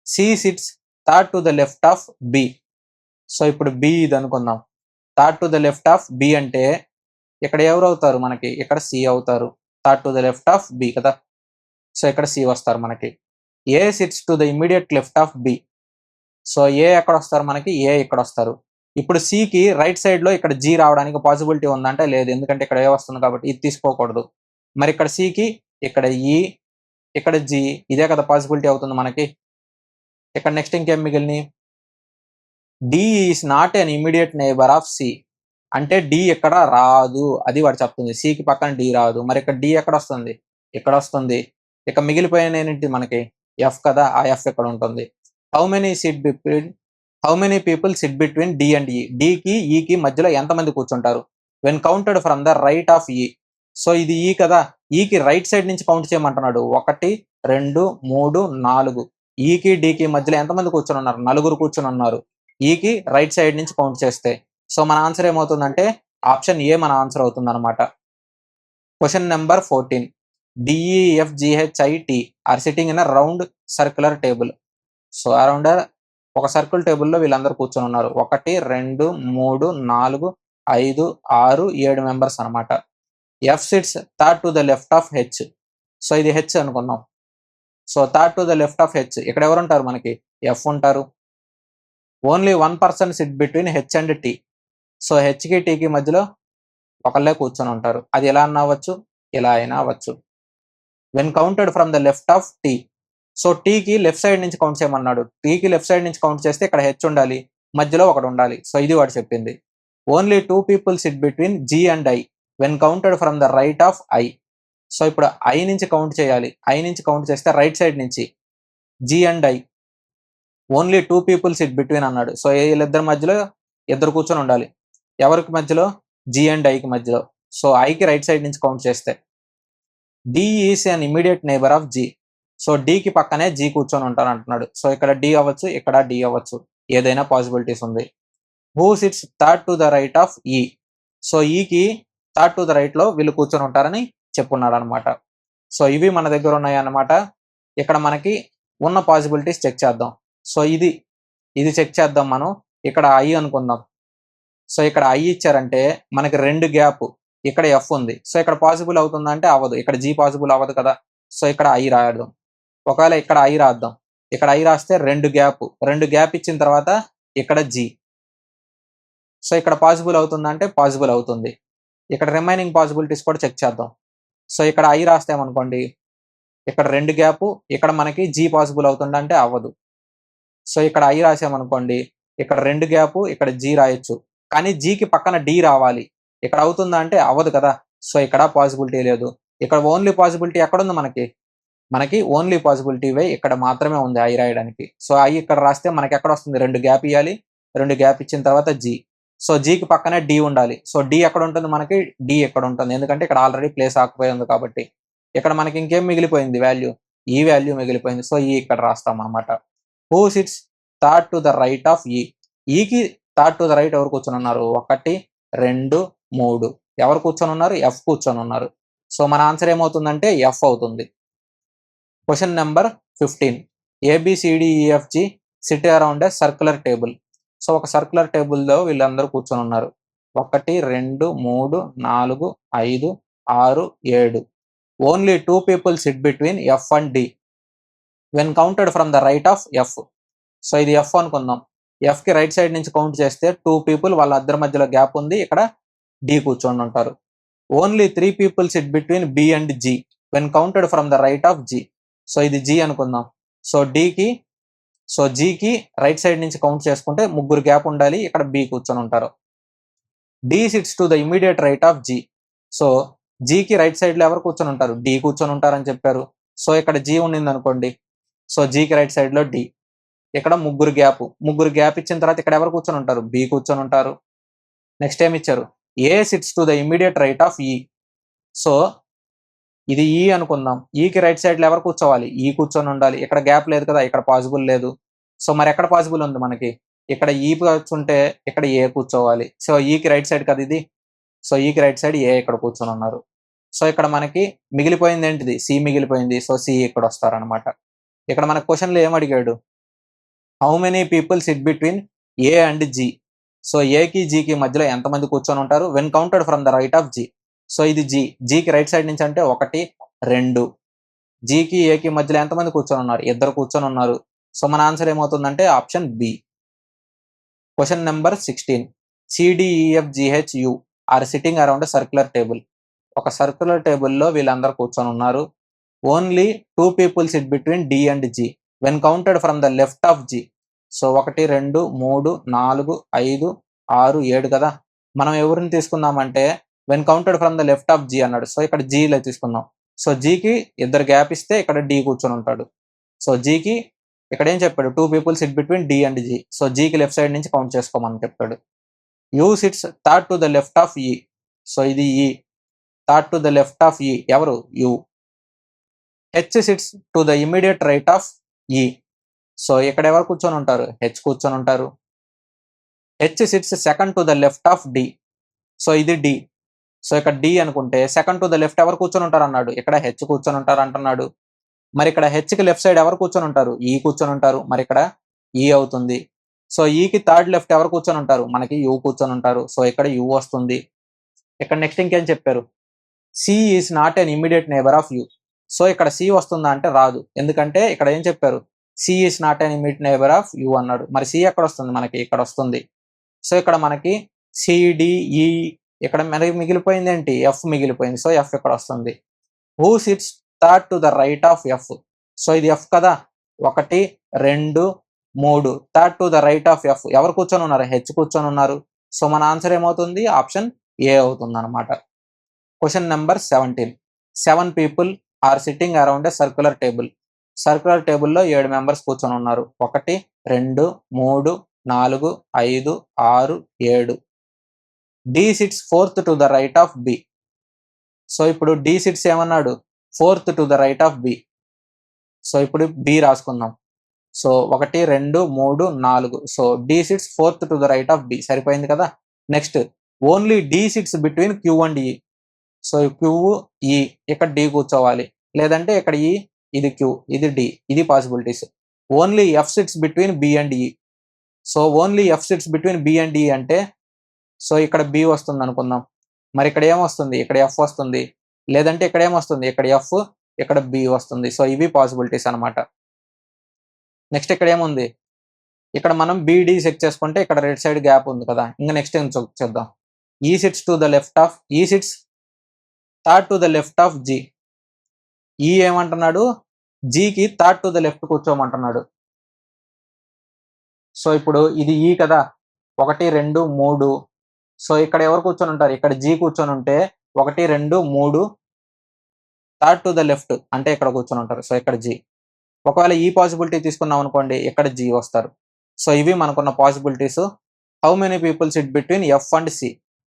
C sits third to the left of B. So ఇప్పుడు బి ఇది అనుకుందాం. Third to the left of B అంటే ఇక్కడ ఎవరు అవుతారు మనకి? ఇక్కడ సి అవుతారు. Third to the left of B కదా, సో ఇక్కడ సి వస్తారు మనకి. A sits to the immediate left of B. So A ఎక్కడ వస్తారు మనకి? ఏ ఇక్కడ వస్తారు. ఇప్పుడు సికి రైట్ సైడ్ లో ఇక్కడ జి రావడానికి పాసిబిలిటీ ఉందంటే లేదు, ఎందుకంటే ఇక్కడ ఏ వస్తుంది కాబట్టి ఇది తీసుకోకూడదు. మరి ఇక్కడ సికి ఇక్కడ ఈ, ఇక్కడ జి, ఇదే కదా పాసిబిలిటీ అవుతుంది మనకి. ఇక్కడ నెక్స్ట్ ఇంకేం మిగిలినాయి? D is not an immediate neighbour of C. అంటే డి ఎక్కడ రాదు, అది వాడు చెప్తుంది. సికి పక్కన డి రాదు. మరి ఇక్కడ డి ఎక్కడ వస్తుంది? ఇక్కడ వస్తుంది. ఇక మిగిలిపోయిన ఏంటి మనకి? ఎఫ్ కదా, ఆ ఎఫ్ ఎక్కడ ఉంటుంది? How many people sit between D and E. డికి ఈకి మధ్యలో ఎంతమంది కూర్చుంటారు? When counted from the right of E. So ఇది ఈ కదా, ఈకి రైట్ సైడ్ నుంచి కౌంట్ చేయమంటున్నాడు. 1 2 3 4. ఈకి డికి మధ్యలో ఎంతమంది కూర్చొని ఉన్నారు? 4 కూర్చొని ఉన్నారు. ఈకి రైట్ సైడ్ నుంచి కౌంట్ చేస్తే. సో మన ఆన్సర్ ఏమవుతుందంటే ఆప్షన్ ఏ మన ఆన్సర్ అవుతుంది అనమాట. Question number 14. DEFGHIT are sitting in a round circular table. So around ఒక సర్కిల్ టేబుల్లో వీళ్ళందరూ కూర్చొని ఉన్నారు. 1 2 3 4 5 6 7 మెంబర్స్ అనమాట. F sits third to the left of H. So ఇది హెచ్ అనుకున్నాం. So third to the left of H, ఇక్కడ ఎవరు ఉంటారు మనకి? ఎఫ్ ఉంటారు. Only 1 person sit between H and T. So హెచ్కి టీకి మధ్యలో ఒకళ్ళే కూర్చొని ఉంటారు. అది ఎలా అన్నా అవ్వచ్చు, ఎలా అయినా అవ్వచ్చు. When counted from the left of T. So టీకి లెఫ్ట్ సైడ్ నుంచి కౌంట్ చేయమన్నాడు. టీకి లెఫ్ట్ సైడ్ నుంచి కౌంట్ చేస్తే ఇక్కడ హెచ్ ఉండాలి, మధ్యలో ఒకటి ఉండాలి. సో ఇది వాడు చెప్పింది. Only 2 people sit between G and I when counted from the right of I. So ఇప్పుడు ఐ నుంచి కౌంట్ చేయాలి. ఐ నుంచి కౌంట్ చేస్తే రైట్ సైడ్ నుంచి G and I. Only 2 people sit between అన్నాడు. సో వీళ్ళిద్దరి మధ్యలో ఇద్దరు కూర్చొని ఉండాలి. ఎవరికి మధ్యలో? జీ అండ్ ఐకి మధ్యలో. సో ఐకి రైట్ సైడ్ నుంచి కౌంట్ చేస్తే D is an immediate neighbour of G. So డికి పక్కనే జీ కూర్చొని ఉంటాను అంటున్నాడు. సో ఇక్కడ డి అవ్వచ్చు, ఇక్కడ డి అవ్వచ్చు, ఏదైనా పాసిబిలిటీస్ ఉంది. Who sits third to the right of E. So ఈకి థర్డ్ టు ద రైట్ లో వీళ్ళు కూర్చొని ఉంటారని చెప్పున్నాడు అనమాట. సో ఇవి మన దగ్గర ఉన్నాయి అన్నమాట. ఇక్కడ మనకి ఉన్న పాసిబిలిటీస్ చెక్ చేద్దాం. సో ఇది చెక్ చేద్దాం మనం. ఇక్కడ ఐ అనుకుందాం. సో ఇక్కడ ఐ ఇచ్చారంటే మనకి 2 గ్యాప్, ఇక్కడ ఎఫ్ ఉంది. సో ఇక్కడ పాసిబుల్ అవుతుందంటే అవ్వదు, ఇక్కడ జీ పాసిబుల్ అవ్వదు కదా. సో ఇక్కడ ఐ రాయడం. ఒకవేళ ఇక్కడ ఐ రాద్దాం. ఇక్కడ ఐ రాస్తే 2 గ్యాప్ ఇచ్చిన తర్వాత ఇక్కడ జీ. సో ఇక్కడ పాసిబుల్ అవుతుందంటే పాసిబుల్ అవుతుంది. ఇక్కడ రిమైనింగ్ పాసిబిలిటీస్ కూడా చెక్ చేద్దాం. సో ఇక్కడ ఐ రాస్తామనుకోండి, ఇక్కడ 2 గ్యాప్, ఇక్కడ మనకి జీ పాసిబుల్ అవుతుందంటే అవ్వదు. సో ఇక్కడ ఐ రాసామనుకోండి, ఇక్కడ 2 గ్యాప్, ఇక్కడ జీ రాయొచ్చు, కానీ జీకి పక్కన డి రావాలి. ఇక్కడ అవుతుందా అంటే అవ్వదు కదా. సో ఇక్కడ పాసిబిలిటీ లేదు. ఇక్కడ ఓన్లీ పాసిబిలిటీ ఎక్కడుంది మనకి ఓన్లీ పాసిబిలిటీ వే ఇక్కడ మాత్రమే ఉంది ఐ రాయడానికి. సో ఐ ఇక్కడ రాస్తే మనకి ఎక్కడ వస్తుంది? 2 గ్యాప్ ఇవ్వాలి. 2 గ్యాప్ ఇచ్చిన తర్వాత జీ. సో జీకి పక్కనే డి ఉండాలి. సో డి ఎక్కడ ఉంటుంది మనకి? డి ఎక్కడ ఉంటుంది, ఎందుకంటే ఇక్కడ ఆల్రెడీ ప్లేస్ ఆకుపోయి ఉంది కాబట్టి. ఇక్కడ మనకి ఇంకేం మిగిలిపోయింది? వాల్యూ, ఈ వాల్యూ మిగిలిపోయింది. సో ఈ ఇక్కడ రాస్తాం అనమాట. Who sits third to the right of ఈ. ఈకి థర్డ్ టు ద రైట్ ఎవరు కూర్చొని ఉన్నారు? 1 2 3. ఎవరు కూర్చొని ఉన్నారు? ఎఫ్ కూర్చొని ఉన్నారు. సో మన ఆన్సర్ ఏమవుతుందంటే ఎఫ్ అవుతుంది. Question number 15. ABCDEFG sit around a circular table. So ఒక సర్క్యులర్ టేబుల్లో వీళ్ళందరూ కూర్చొని ఉన్నారు. 1 2 3 4 5 6 7. Only 2 people sit between F and D when counted from the right of F. So ఇది ఎఫ్ అనుకుందాం. ఎఫ్ కి రైట్ సైడ్ నుంచి కౌంట్ చేస్తే 2 పీపుల్, వాళ్ళిద్దరి మధ్యలో గ్యాప్ ఉంది, ఇక్కడ డి కూర్చొని ఉంటారు. Only 3 people sit between B and G when counted from the right of G. So ఇది జీ అనుకుందాం. సో జీకి రైట్ సైడ్ నుంచి కౌంట్ చేసుకుంటే 3 గ్యాప్ ఉండాలి, ఇక్కడ బి కూర్చొని ఉంటారు. D sits to the immediate right of G. So జీకి రైట్ సైడ్ లో ఎవరు కూర్చొని ఉంటారు? డి కూర్చొని ఉంటారని చెప్పారు. సో ఇక్కడ జీ ఉండింది అనుకోండి. సో జీకి రైట్ సైడ్ లో డి. ఇక్కడ 3 గ్యాప్ ఇచ్చిన తర్వాత ఇక్కడ ఎవరు కూర్చొని ఉంటారు? బి కూర్చొని ఉంటారు. నెక్స్ట్ ఏమి ఇచ్చారు? A sits to the immediate right of E. So ఇది ఈ అనుకుందాం. ఈకి రైట్ సైడ్ లో ఎవరు కూర్చోవాలి? ఈ కూర్చొని ఉండాలి. ఇక్కడ గ్యాప్ లేదు కదా, ఇక్కడ పాసిబుల్ లేదు. సో మరి ఎక్కడ పాసిబుల్ ఉంది మనకి? ఇక్కడ ఈ కూర్చుంటే ఇక్కడ ఏ కూర్చోవాలి. సో ఈకి రైట్ సైడ్ కదా ఇది. సో ఈకి రైట్ సైడ్ ఏ ఇక్కడ కూర్చొని ఉన్నారు. సో ఇక్కడ మనకి మిగిలిపోయింది ఏంటిది, సి మిగిలిపోయింది. సో సి ఇక్కడ వస్తారనమాట. ఇక్కడ మన క్వశ్చన్లో ఏం అడిగాడు, how many people sit between A and G. So ఏకి జీకి మధ్యలో ఎంతమంది కూర్చొని ఉంటారు when counted from the right of G. So ఇది జి, జీకి రైట్ సైడ్ నుంచి అంటే 1 2, జీకి ఏకి మధ్యలో ఎంతమంది కూర్చొని ఉన్నారు, 2 కూర్చొని ఉన్నారు. సో మన ఆన్సర్ ఏమవుతుందంటే option B. Question number 16, CDEFGHU are sitting around circular table. ఒక సర్క్యులర్ టేబుల్లో వీళ్ళందరూ కూర్చొని ఉన్నారు. Only 2 people sit between D and G when counted from the left of G. So 1 2 3 4 5 6 7 కదా. మనం ఎవరిని తీసుకుందామంటే when counted from the left of G అన్నాడు. సో ఇక్కడ జీలో తీసుకుందాం. సో జీకి 2 గ్యాప్ ఇస్తే ఇక్కడ డి కూర్చొని ఉంటాడు. సో జీకి ఇక్కడ ఏం చెప్పాడు, 2 people sit between D and G. So జీకి లెఫ్ట్ సైడ్ నుంచి కౌంట్ చేసుకోమని చెప్పాడు. U sits third to the left of E. So ఇది E, third to the left of E ఎవరు, U. H sits to the immediate right of E. So ఇక్కడ ఎవరు కూర్చొని ఉంటారు, హెచ్ కూర్చొని ఉంటారు. H sits second to the left of D. So ఇది D. So ఇక్కడ డి అనుకుంటే సెకండ్ టు ద లెఫ్ట్ ఎవరు కూర్చొని ఉంటారు అన్నాడు, ఇక్కడ హెచ్ కూర్చొని ఉంటారు అంటున్నాడు. మరి ఇక్కడ హెచ్కి లెఫ్ట్ సైడ్ ఎవరు కూర్చొని ఉంటారు, ఈ కూర్చొని ఉంటారు. మరి ఇక్కడ ఈ అవుతుంది. సో ఈకి థర్డ్ లెఫ్ట్ ఎవరు కూర్చొని ఉంటారు, మనకి యూ కూర్చొని ఉంటారు. సో ఇక్కడ యూ వస్తుంది. ఇక్కడ నెక్స్ట్ ఇంకేం చెప్పారు, C is not an immediate neighbour of U. So ఇక్కడ సి వస్తుందా అంటే రాదు. ఎందుకంటే ఇక్కడ ఏం చెప్పారు, C is not an immediate neighbour of U అన్నాడు. మరి సి ఎక్కడ వస్తుంది, మనకి ఇక్కడ వస్తుంది. సో ఇక్కడ మనకి సిడిఈ, ఇక్కడ మనకి మిగిలిపోయింది ఏంటి, ఎఫ్ మిగిలిపోయింది. సో ఎఫ్ ఇక్కడ వస్తుంది. Who sits third to the right of F. So ఇది ఎఫ్ కదా, 1 2 3, third to the right of F ఎవరు కూర్చొని ఉన్నారు, హెచ్ కూర్చొని ఉన్నారు. సో మన ఆన్సర్ ఏమవుతుంది, ఆప్షన్ ఏ అవుతుంది అనమాట. Question number 17, 7 people are sitting around a circular table. Circular టేబుల్లో 7 మెంబర్స్ కూర్చొని ఉన్నారు. 1 2 3 4 5 6 7. D sits fourth to the right of B. So ఇప్పుడు డి సిట్స్ ఏమన్నాడు, fourth to the right of B. So ఇప్పుడు B రాసుకుందాం. So 1 2 3 4. So D sits fourth to the right of B, సరిపోయింది కదా. Next only D sits between Q and E. So Q E, ఇక్కడ D కూర్చోవాలి. లేదంటే ఇక్కడ ఈ, ఇది క్యూ, ఇది డి, ఇది possibilities. Only F sits between B and E. So only F sits between B and E అంటే, సో ఇక్కడ బి వస్తుంది అనుకుందాం. మరి ఇక్కడ ఏమొస్తుంది, ఇక్కడ ఎఫ్ వస్తుంది. లేదంటే ఇక్కడ ఏమొస్తుంది, ఇక్కడ ఎఫ్, ఇక్కడ బి వస్తుంది. సో ఇవి పాసిబిలిటీస్ అనమాట. నెక్స్ట్ ఇక్కడ ఏముంది, ఇక్కడ మనం బిడి చెక్ చేసుకుంటే ఇక్కడ రైట్ సైడ్ గ్యాప్ ఉంది కదా. ఇంకా నెక్స్ట్ ఏం చూద్దాం, E sits to the left of, E sits third to the left of G. E ఏమంటున్నాడు, జీకి థర్డ్ టు ద లెఫ్ట్ కూర్చోమంటున్నాడు. సో ఇప్పుడు ఇది ఈ కదా, 1 2 3. సో ఇక్కడ ఎవరు కూర్చొని ఉంటారు, ఇక్కడ జీ కూర్చొని ఉంటే 1 2 3 థర్డ్ టు ద లెఫ్ట్ అంటే ఇక్కడ కూర్చొని ఉంటారు. సో ఇక్కడ జీ. ఒకవేళ ఈ పాసిబిలిటీ తీసుకున్నాం అనుకోండి, ఇక్కడ జీ వస్తారు. సో ఇవి మనకున్న possibilities. How many people sit between F and C.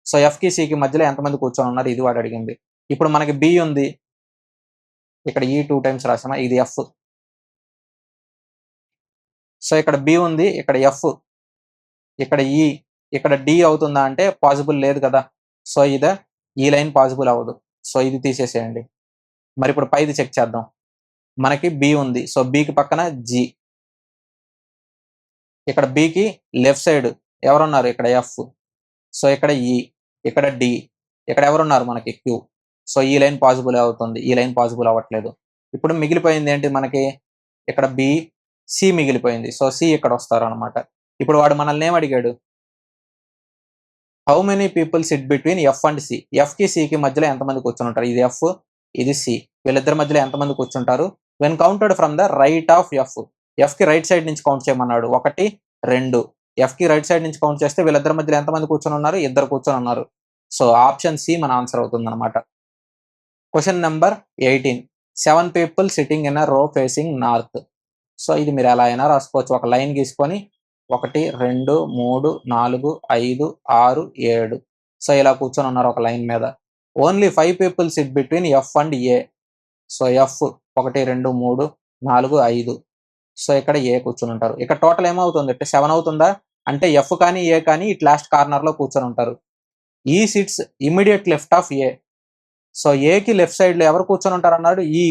So ఎఫ్కి సికి మధ్యలో ఎంతమంది కూర్చొని ఉన్నారు, ఇది వాడు అడిగింది. ఇప్పుడు మనకి బి ఉంది, ఇక్కడ ఈ 2 టైమ్స్ రాసామా, ఇది ఎఫ్. సో ఇక్కడ బి ఉంది, ఇక్కడ ఎఫ్, ఇక్కడ ఈ, ఇక్కడ డి అవుతుందా అంటే పాసిబుల్ లేదు కదా. సో ఇది ఈ లైన్ పాసిబుల్ అవ్వదు. సో ఇది తీసేసేయండి. మరి ఇప్పుడు పైది చెక్ చేద్దాం. మనకి బి ఉంది. సో బికి పక్కన జి, ఇక్కడ బికి లెఫ్ట్ సైడ్ ఎవరున్నారు, ఇక్కడ ఎఫ్. సో ఇక్కడ ఈ, ఇక్కడ డి, ఇక్కడ ఎవరున్నారు మనకి క్యూ. సో ఈ లైన్ పాసిబుల్ అవుతుంది, ఈ లైన్ పాసిబుల్ అవ్వట్లేదు. ఇప్పుడు మిగిలిపోయింది ఏంటి మనకి, ఇక్కడ బి, సి మిగిలిపోయింది. సో సి ఇక్కడ వస్తారు అనమాట. ఇప్పుడు వాడు మనల్ని ఏం అడిగాడు, how many people sit between F and C. ఎఫ్కి సికి మధ్యలో ఎంతమంది కూర్చొని ఉంటారు, ఇది ఎఫ్, ఇది సి. వీళ్ళిద్దరి మధ్యలో ఎంతమంది కూర్చుంటారు when counted from the right of F. ఎఫ్కి రైట్ సైడ్ నుంచి కౌంట్ చేయమన్నాడు. 1 2. ఎఫ్కి రైట్ సైడ్ నుంచి కౌంట్ చేస్తే వీళ్ళిద్దరి మధ్యలో ఎంతమంది కూర్చొని ఉన్నారు, 2 కూర్చొని ఉన్నారు. సో ఆప్షన్ సి మన ఆన్సర్ అవుతుంది అనమాట. Question number 18, 7 people sitting in a row facing north. So ఇది మీరు ఎలా అయినా రాసుకోవచ్చు. ఒక లైన్ గీసుకొని 1 2 3 4 5 6 7. సో ఇలా కూర్చొని ఉన్నారు ఒక లైన్ మీద. Only 5 people sit between F and A. So F 1 2 3 4 5. So ఇక్కడ ఏ కూర్చొని ఉంటారు. ఇక్కడ టోటల్ ఏమవుతుంది అంటే 7 అవుతుందా అంటే ఎఫ్ కానీ ఏ కానీ ఇట్ లాస్ట్ కార్నర్ లో కూర్చొని ఉంటారు. ఈ sits immediate left of A. So ఏకి లెఫ్ట్ సైడ్ లో ఎవరు కూర్చొని ఉంటారు అన్నాడు ఈ.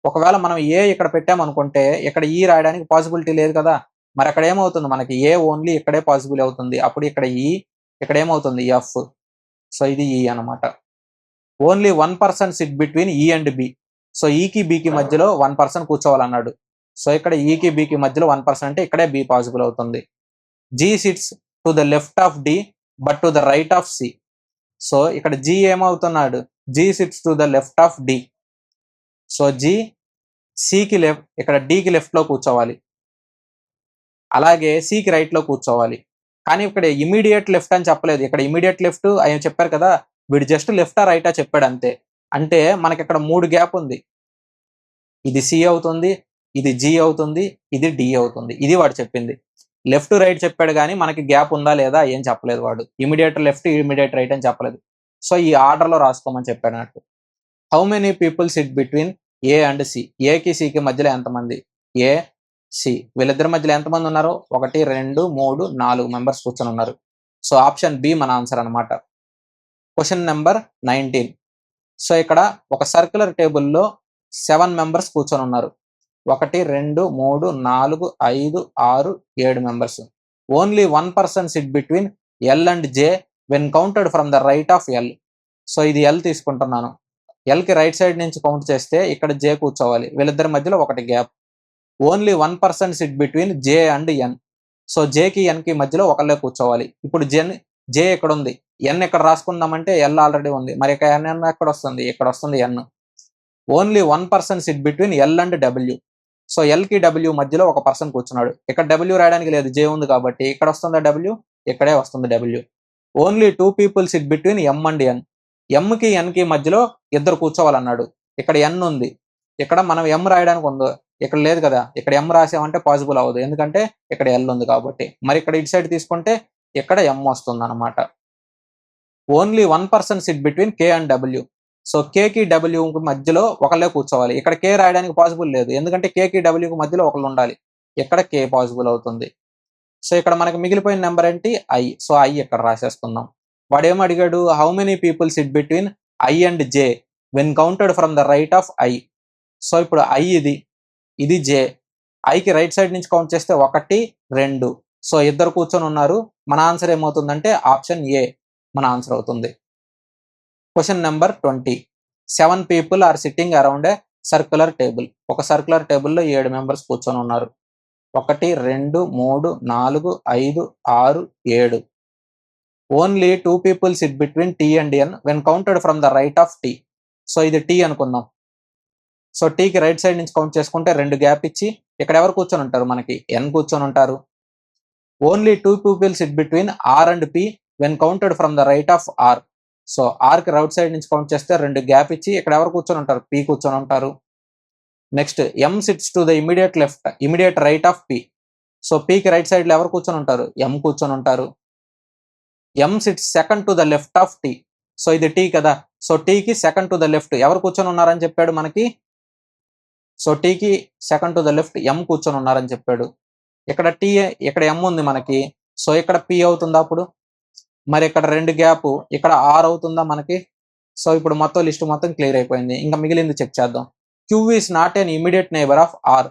ఒకవేళ మనం ఏ ఇక్కడ పెట్టామనుకుంటే ఇక్కడ ఈ రాయడానికి పాసిబిలిటీ లేదు కదా, మరి అక్కడ ఏమవుతుంది మనకి ఏ ఓన్లీ ఇక్కడే పాసిబుల్ అవుతుంది, అప్పుడు ఇక్కడ ఈ, ఇక్కడ ఏమవుతుంది ఎఫ్. సో ఇది ఈ అనమాట. Only 1% sit between E and B. So ఈకి బికి మధ్యలో 1% కూర్చోవాలన్నాడు. సో ఇక్కడ ఈకి బికి మధ్యలో 1% అంటే ఇక్కడే బి పాసిబుల్ అవుతుంది. G sits to the left of D but to the right of C. So ఇక్కడ జీ ఏమవుతున్నాడు, G sits to the left of D. So G సికి లెఫ్ట్, ఇక్కడ డికి లెఫ్ట్ లో కూర్చోవాలి, అలాగే సికి రైట్ లో కూర్చోవాలి. కానీ ఇక్కడ ఇమీడియట్ లెఫ్ట్ అని చెప్పలేదు, ఇక్కడ ఇమీడియట్ లెఫ్ట్ ఆయన చెప్పారు కదా, వీడు జస్ట్ లెఫ్టా రైటా చెప్పాడు అంతే. అంటే మనకి ఇక్కడ 3 గ్యాప్ ఉంది, ఇది సి అవుతుంది, ఇది జీ అవుతుంది, ఇది డి అవుతుంది. ఇది వాడు చెప్పింది. లెఫ్ట్ రైట్ చెప్పాడు కానీ మనకి గ్యాప్ ఉందా లేదా ఏం చెప్పలేదు వాడు. ఇమీడియట్ లెఫ్ట్ ఇమీడియట్ రైట్ అని చెప్పలేదు. సో ఈ ఆర్డర్ లో రాసుకోమని చెప్పాడు. How many people sit between A and C. ఏకి సికి మధ్యలో ఎంతమంది, ఏ సి వీళ్ళిద్దరి మధ్యలో ఎంతమంది ఉన్నారు, 1 2 3 4 మెంబర్స్ కూర్చొని ఉన్నారు. సో ఆప్షన్ బి మన ఆన్సర్ అనమాట. Question number 19. సో ఇక్కడ ఒక సర్క్యులర్ టేబుల్లో 7 మెంబర్స్ కూర్చొని ఉన్నారు. 1 2 3 4 5 6 7 members. Only 1% sit between L and J when counted from the right of L. So ఇది ఎల్ తీసుకుంటున్నాను. ఎల్కి రైట్ సైడ్ నుంచి కౌంట్ చేస్తే ఇక్కడ జే కూర్చోవాలి, వీళ్ళిద్దరి మధ్యలో 1 gap. Only 1% sit between J and N. So జేకి ఎన్కి మధ్యలో ఒకళ్ళే కూర్చోవాలి. ఇప్పుడు జే ఎక్కడ ఉంది, ఎన్ ఎక్కడ రాసుకుందామంటే ఎల్ ఆల్రెడీ ఉంది, మరి ఇక ఎన్ ఎక్కడ వస్తుంది, ఇక్కడ వస్తుంది N. Only 1% sit between L and W. So ఎల్కి డబ్ల్యూ మధ్యలో 1% కూర్చున్నాడు. ఇక్కడ డబ్ల్యూ రాయడానికి లేదు, జే ఉంది కాబట్టి ఇక్కడ వస్తుంది డబ్ల్యూ, ఇక్కడే వస్తుంది W. Only 2 people sit between M and N. ఎంకి ఎన్కి మధ్యలో 2 కూర్చోవాలన్నాడు. ఇక్కడ ఎన్ ఉంది, ఇక్కడ మనం ఎం రాయడానికి ఉందో, ఇక్కడ లేదు కదా, ఇక్కడ ఎం రాసామంటే పాసిబుల్ అవ్వదు ఎందుకంటే ఇక్కడ ఎల్ ఉంది కాబట్టి. మరి ఇక్కడ ఇటు సైడ్ తీసుకుంటే ఇక్కడ ఎం వస్తుంది అనమాట. Only 1% sit between K and W. So కేకి డబ్ల్యూకి మధ్యలో ఒకళ్ళే కూర్చోవాలి. ఇక్కడ కే రాయడానికి పాసిబుల్ లేదు ఎందుకంటే కేకి డబ్ల్యూకి మధ్యలో ఒకళ్ళు ఉండాలి, ఇక్కడ కే పాసిబుల్ అవుతుంది. సో ఇక్కడ మనకి మిగిలిపోయిన నెంబర్ ఏంటి, ఐ. సో ఐ ఇక్కడ రాసేసుకుందాం. వాడు ఏం అడిగాడు, how many people sit between I and J when counted from the right of I. So ఇప్పుడు ఐ ఇది జే. ఐకి రైట్ సైడ్ నుంచి కౌంట్ చేస్తే 1 2. సో 2 కూర్చొని ఉన్నారు. మన ఆన్సర్ ఏమవుతుందంటే ఆప్షన్ ఏ మన ఆన్సర్ అవుతుంది. Question number 20. 7 people are sitting around a circular table. ఒక సర్క్యులర్ టేబుల్లో 7 మెంబర్స్ కూర్చొని ఉన్నారు. 1 2 3 4 5 6 7. Only 2 people sit between T and N when counted from the right of T. So ఇది టీ అనుకుందాం. So టీకి right side నుంచి count చేసుకుంటే 2 gap ఇచ్చి ఇక్కడ ఎవరు కూర్చొని ఉంటారు, మనకి ఎన్ కూర్చొని ఉంటారు. Only 2 people sit between R and P when counted from the right of R. So ఆర్కి రైట్ సైడ్ నుంచి కౌంట్ చేస్తే 2 గ్యాప్ ఇచ్చి ఇక్కడ ఎవరు కూర్చొని ఉంటారు, పి కూర్చొని ఉంటారు. Next M sits to the immediate right of P. So పికి రైట్ సైడ్ లో ఎవరు కూర్చొని ఉంటారు, ఎం కూర్చొని ఉంటారు. M sits second to the left of T. So ఇది టీ కదా, సో టీకి సెకండ్ టు ద లెఫ్ట్ ఎవరు కూర్చొని ఉన్నారని చెప్పాడు మనకి. సో టీకి second to the left M కూర్చొని ఉన్నారని చెప్పాడు. ఇక్కడ టీ, ఇక్కడ ఎం ఉంది మనకి, సో ఇక్కడ పి అవుతుందా అప్పుడు, మరి ఇక్కడ 2 గ్యాప్, ఇక్కడ ఆర్ అవుతుందా మనకి. సో ఇప్పుడు మొత్తం లిస్ట్ మొత్తం క్లియర్ అయిపోయింది. ఇంకా మిగిలింది చెక్ చేద్దాం. Q is not an immediate neighbour of R.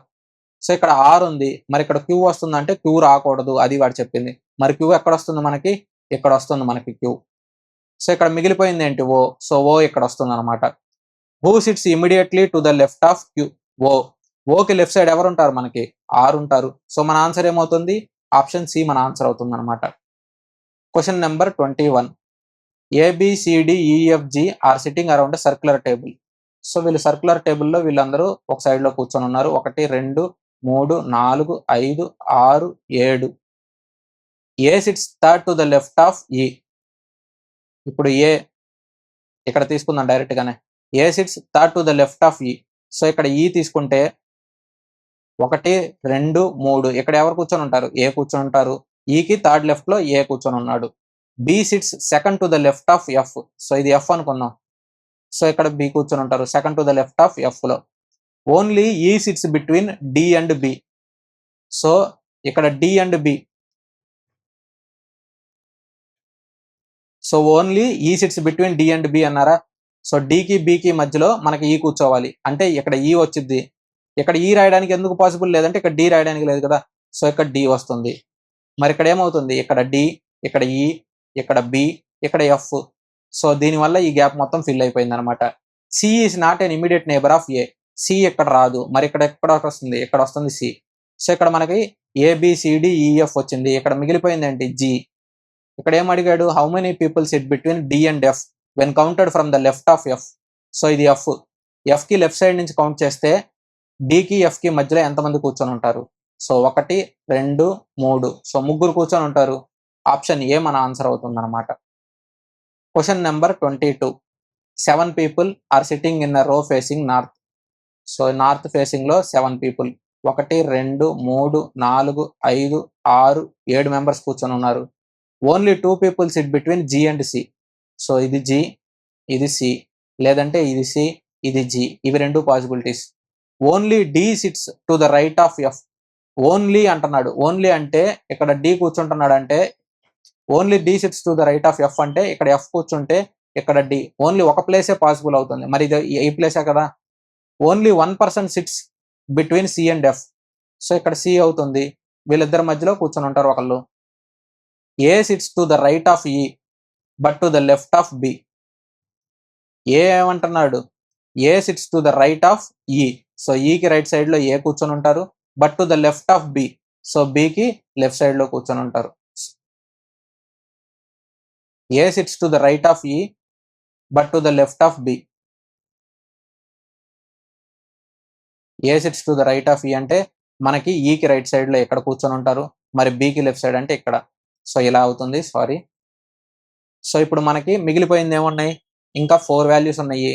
So ఇక్కడ ఆర్ ఉంది, మరి ఇక్కడ క్యూ వస్తుందంటే క్యూ రాకూడదు, అది వాడు చెప్పింది. మరి క్యూ ఎక్కడ వస్తుంది మనకి, ఇక్కడ వస్తుంది మనకి క్యూ. సో ఇక్కడ మిగిలిపోయింది ఏంటి, ఓ. సో ఓ ఇక్కడ వస్తుంది అనమాట. Who sits immediately to the left of Q, O. ఓకి లెఫ్ట్ సైడ్ ఎవరు ఉంటారు మనకి, ఆర్ ఉంటారు. సో మన ఆన్సర్ ఏమవుతుంది, ఆప్షన్ సి మన ఆన్సర్ అవుతుంది అనమాట. Question number 21. ABCDEFG are sitting around circular table. So వీళ్ళు సర్క్యులర్ టేబుల్లో వీళ్ళందరూ ఒక సైడ్ లో కూర్చొని ఉన్నారు. 1 2 3 4 5 6 7. A sits third to the left of E. ఇప్పుడు ఏ ఇక్కడ తీసుకుందాం డైరెక్ట్ గానే. A sits third to the left of E. So ఇక్కడ ఈ తీసుకుంటే 1 2 3 ఇక్కడ ఎవరు కూర్చొని ఉంటారు, ఏ కూర్చొని ఉంటారు. ఈకి థర్డ్ లెఫ్ట్ లో ఏ కూర్చొని ఉన్నాడు. B sits second to the left of F. So ఇది ఎఫ్ అనుకుందాం. సో ఇక్కడ బి కూర్చొని ఉంటారు second to the left of F లో. Only E sits between D and B. So ఇక్కడ D and B. So only E sits between D and B అన్నారా. So డికి బికి మధ్యలో మనకి ఈ కూర్చోవాలి, అంటే ఇక్కడ ఈ వచ్చింది. ఇక్కడ ఈ రాయడానికి ఎందుకు పాసిబుల్ లేదంటే ఇక్కడ డి రాయడానికి లేదు కదా, సో ఇక్కడ డి వస్తుంది. మరి ఇక్కడ ఏమవుతుంది, ఇక్కడ డి, ఇక్కడ ఈ, ఇక్కడ బి, ఇక్కడ ఎఫ్. సో దీనివల్ల ఈ గ్యాప్ మొత్తం ఫిల్ అయిపోయింది అనమాట. C is not an immediate neighbour of A. C ఇక్కడ రాదు, మరి ఇక్కడ ఎక్కడ వస్తుంది, ఇక్కడ వస్తుంది సి. సో ఇక్కడ మనకి ఏబిసిడిఈఎఫ్ వచ్చింది, ఇక్కడ మిగిలిపోయింది ఏంటి, జి. ఇక్కడ ఏం అడిగాడు, how many people sit between D and F when counted from the left of F. So ఇది ఎఫ్. ఎఫ్కి లెఫ్ట్ సైడ్ నుంచి కౌంట్ చేస్తే డికి ఎఫ్కి మధ్యలో ఎంతమంది కూర్చొని ఉంటారు. సో 1 2 3, సో ముగ్గురు కూర్చొని ఉంటారు. ఆప్షన్ ఏ మన ఆన్సర్ అవుతుంది అనమాట. Question number 22. 7 people are sitting in a row facing north. So north facing లో 7 people, 1 2 3 4 5 6 7 మెంబర్స్ కూర్చొని ఉన్నారు. Only 2 people sit between G and C. So ఇది జి, ఇది సి, లేదంటే ఇది సి, ఇది జి, ఇవి రెండు possibilities. Only D sits to the right of F. Only అంటున్నాడు, ఓన్లీ అంటే ఇక్కడ డి కూర్చుంటున్నాడు, అంటే only D sits to the right of F అంటే ఇక్కడ ఎఫ్ కూర్చుంటే ఇక్కడ డి, ఓన్లీ ఒక ప్లేసే పాసిబుల్ అవుతుంది. మరి ఇది ఈ ప్లేసే కదా. Only 1 person sits between C and F. So ఇక్కడ సి అవుతుంది, వీళ్ళిద్దరి మధ్యలో కూర్చొని ఉంటారు ఒకళ్ళు. A sits to the right of E but to the left of B. A ఏమంటున్నాడు, A sits to the right of E. So ఈకి right side లో ఏ కూర్చొని ఉంటారు, but to the left of B. So బికి left side లో కూర్చొని ఉంటారు. A sits to the right of E but to the left of B. A sits to the right of E అంటే మనకి ఈకి రైట్ సైడ్ లో ఎక్కడ కూర్చొని ఉంటారు, మరి బికి లెఫ్ట్ సైడ్ అంటే ఇక్కడ. సో ఇలా అవుతుంది, సారీ. సో ఇప్పుడు మనకి మిగిలిపోయింది ఏమున్నాయి, ఇంకా 4 వాల్యూస్ ఉన్నాయి.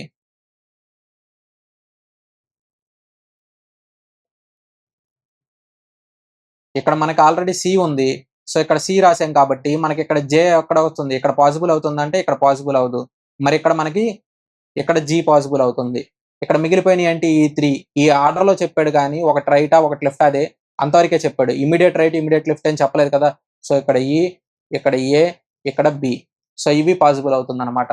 ఇక్కడ మనకి ఆల్రెడీ సి ఉంది, సో ఇక్కడ సి రాసాం కాబట్టి మనకి ఇక్కడ జే ఎక్కడ అవుతుంది, ఇక్కడ పాసిబుల్ అవుతుంది అంటే ఇక్కడ పాసిబుల్ అవ్వదు. మరి ఇక్కడ మనకి ఇక్కడ జీ పాసిబుల్ అవుతుంది. ఇక్కడ మిగిలిపోయిన ఏంటి, ఈ 3. ఈ ఆర్డర్ లో చెప్పాడు కానీ ఒకటి రైటా ఒకటి లెఫ్ట్, అదే అంతవరకే చెప్పాడు. ఇమీడియట్ రైట్ ఇమీడియట్ లెఫ్ట్ అని చెప్పలేదు కదా. సో ఇక్కడ ఈ, ఇక్కడ ఏ, ఇక్కడ బి. సో ఇవి పాసిబుల్ అవుతుంది అనమాట.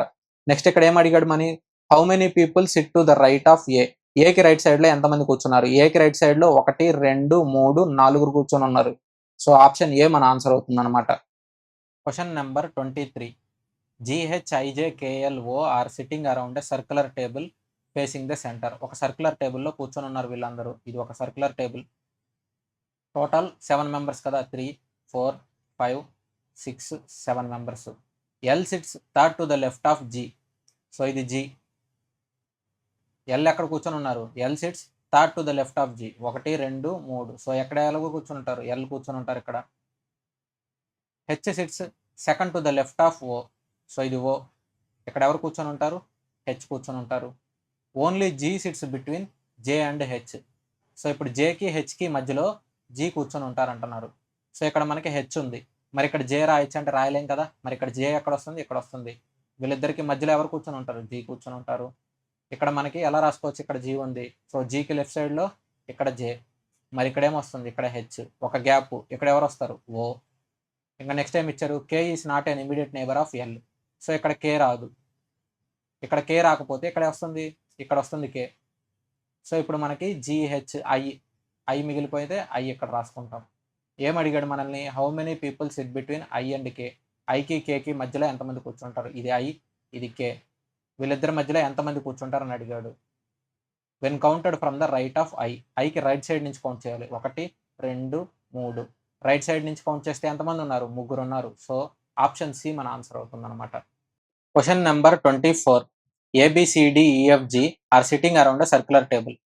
నెక్స్ట్ ఇక్కడ ఏం అడిగాడు మనీ, how many people sit to the right of A. ఏకి రైట్ సైడ్ లో ఎంతమంది కూర్చున్నారు, ఏకి రైట్ సైడ్ లో 1 2 3 4 కూర్చొని ఉన్నారు. సో ఆప్షన్ ఏ మన ఆన్సర్ అవుతుంది అనమాట. Question number 23. GHIJKLO are sitting around a circular table facing the centre. ఒక సర్క్యులర్ టేబుల్లో కూర్చొని ఉన్నారు వీళ్ళందరూ. ఇది ఒక సర్క్యులర్ టేబుల్. టోటల్ 7 మెంబర్స్ కదా, 3 4 5 6 7 members. L sits third to the left of G. So ఇది జీ. ఎల్ ఎక్కడ కూర్చొని ఉన్నారు, L sits third to the left of G. 1 2 3. So ఎక్కడ ఎలాగో కూర్చొని ఉంటారు, ఎల్ కూర్చొని ఉంటారు ఇక్కడ. H sits second to the left of O. So ఇది ఓ. ఇక్కడ ఎవరు కూర్చొని ఉంటారు, హెచ్ కూర్చొని ఉంటారు. Only G sits between J and H. So ఇప్పుడు జేకి హెచ్కి మధ్యలో జీ కూర్చొని ఉంటారు అంటున్నారు. సో ఇక్కడ మనకి హెచ్ ఉంది, మరి ఇక్కడ జే రాయొచ్చు అంటే రాయలేం కదా. మరి ఇక్కడ జే ఎక్కడ వస్తుంది, ఇక్కడ వస్తుంది. వీళ్ళిద్దరికి మధ్యలో ఎవరు కూర్చొని ఉంటారు, జీ కూర్చొని ఉంటారు. ఇక్కడ మనకి ఎలా రాసుకోవచ్చు, ఇక్కడ జీ ఉంది. సో జీకి లెఫ్ట్ సైడ్లో ఇక్కడ జే, మరి ఇక్కడ ఏమొస్తుంది, ఇక్కడ హెచ్, ఒక గ్యాప్. ఇక్కడ ఎవరు వస్తారు, ఓ. ఇంకా నెక్స్ట్ టైం ఇచ్చారు, K is not an immediate neighbour of L. So ఇక్కడ కే రాదు. ఇక్కడ కే రాకపోతే ఇక్కడ వస్తుంది, ఇక్కడ వస్తుంది కే. సో ఇప్పుడు మనకి జిహెచ్ ఐ మిగిలిపోతే ఐ ఇక్కడ రాసుకుంటాం. ఏం అడిగాడు మనల్ని, how many people sit between I and K. ఐకి కేకి మధ్యలో ఎంతమంది కూర్చుంటారు, ఇది ఐ ఇది కే. వీళ్ళిద్దరి మధ్యలో ఎంతమంది కూర్చుంటారు అని అడిగాడు. When counted from the right of I. ఐకి రైట్ సైడ్ నుంచి కౌంట్ చేయాలి. 1 2 3. రైట్ సైడ్ నుంచి కౌంట్ చేస్తే ఎంతమంది ఉన్నారు, 3 ఉన్నారు. సో ఆప్షన్ సి మన ఆన్సర్ అవుతుంది అనమాట. Question number 24. ABCDEFG are sitting around a circular table.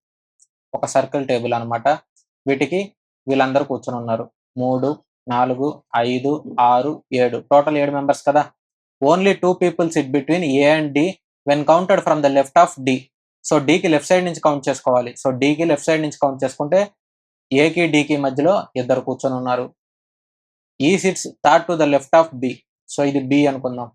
ఒక సర్కిల్ టేబుల్ అనమాట. వీటికి వీళ్ళందరూ కూర్చొని ఉన్నారు. 3 4 5 6 7, టోటల్ 7 మెంబర్స్ కదా. Only 2 people sit between A and D when counted from the left of D. So డికి లెఫ్ట్ సైడ్ నుంచి కౌంట్ చేసుకోవాలి. సో డికి లెఫ్ట్ సైడ్ నుంచి కౌంట్ చేసుకుంటే ఏకి డికి మధ్యలో 2 కూర్చొని ఉన్నారు. E sits third to the left of B. So ఇది బి అనుకుందాం.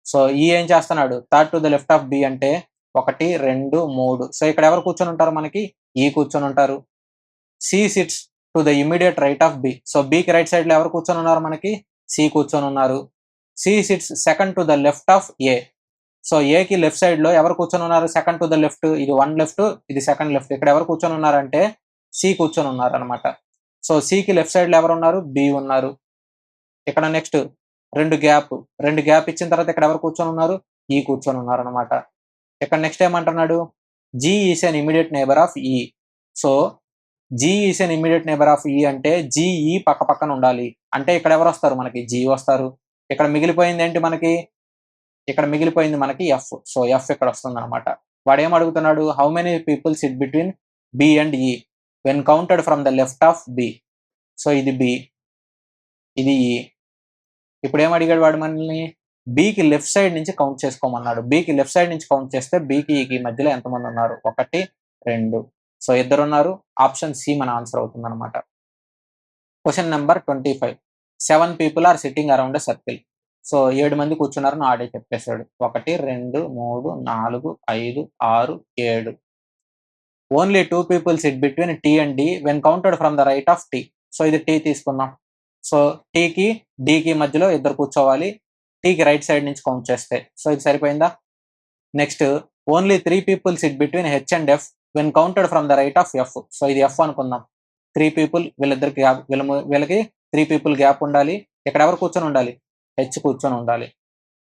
సో ఈ ఏం చేస్తున్నాడు, third to the left of B అంటే 1 2 3. సో ఇక్కడ ఎవరు కూర్చొని ఉంటారు, మనకి ఈ కూర్చొని ఉంటారు. C sits to the immediate right of B. So బికి రైట్ సైడ్ లో ఎవరు కూర్చొని ఉన్నారు, మనకి సి కూర్చొని ఉన్నారు. C sits second to the left of A. So ఏకి లెఫ్ట్ సైడ్ లో ఎవరు కూర్చొని ఉన్నారు? సెకండ్ టు ద లెఫ్ట్, ఇది 1 లెఫ్ట్, ఇది సెకండ్ లెఫ్ట్. ఇక్కడ ఎవరు కూర్చొని ఉన్నారంటే సి కూర్చొని ఉన్నారనమాట. సో సికి లెఫ్ట్ సైడ్ లో ఎవరు ఉన్నారు? బి ఉన్నారు. ఇక్కడ నెక్స్ట్ 2 గ్యాప్ ఇచ్చిన తర్వాత ఇక్కడ ఎవరు కూర్చొని ఉన్నారు? ఈ కూర్చొని ఉన్నారనమాట. ఇక్కడ నెక్స్ట్ ఏమంటున్నాడు? G is an immediate neighbour of E. So G is an immediate neighbour of E అంటే జిఈ పక్క పక్కన ఉండాలి. అంటే ఇక్కడ ఎవరు వస్తారు? మనకి జి వస్తారు. ఇక్కడ మిగిలిపోయింది ఏంటి మనకి? ఇక్కడ మిగిలిపోయింది మనకి ఎఫ్. సో ఎఫ్ ఇక్కడ వస్తుంది అనమాట. వాడు ఏం అడుగుతున్నాడు? How many people sit between B and E when counted from the left of B. So ఇది బి, ఇది ఈ. ఇప్పుడు ఏం అడిగాడు వాడు మనల్ని? బికి లెఫ్ట్ సైడ్ నుంచి కౌంట్ చేసుకోమన్నాడు. బికి లెఫ్ట్ సైడ్ నుంచి కౌంట్ చేస్తే బికి ఈకి మధ్యలో ఎంతమంది ఉన్నారు? 1, 2. సో ఇద్దరు ఉన్నారు. ఆప్షన్ సి మన ఆన్సర్ అవుతుంది అనమాట. Question number 25. 7 people are sitting around a circle. So 7 మంది కూర్చున్నారని ఆడే చెప్పేశాడు. 1, 2, 3, 4, 5, 6, 7. Only 2 people sit between T and D when counted from the right of T. So ఇది టీ తీసుకుందాం. సో టీకి డికి మధ్యలో ఇద్దరు కూర్చోవాలి. టీకి రైట్ సైడ్ నుంచి కౌంట్ చేస్తే. సో ఇది సరిపోయిందా? Next only 3 people sit between H and F when counted from the right of F. So ఇది ఎఫ్ అనుకుందాం. 3 పీపుల్, వీళ్ళిద్దరికి గ్యాప్, వీళ్ళకి 3 పీపుల్ గ్యాప్ ఉండాలి. ఇక్కడ ఎవరు కూర్చొని ఉండాలి? హెచ్ కూర్చొని ఉండాలి.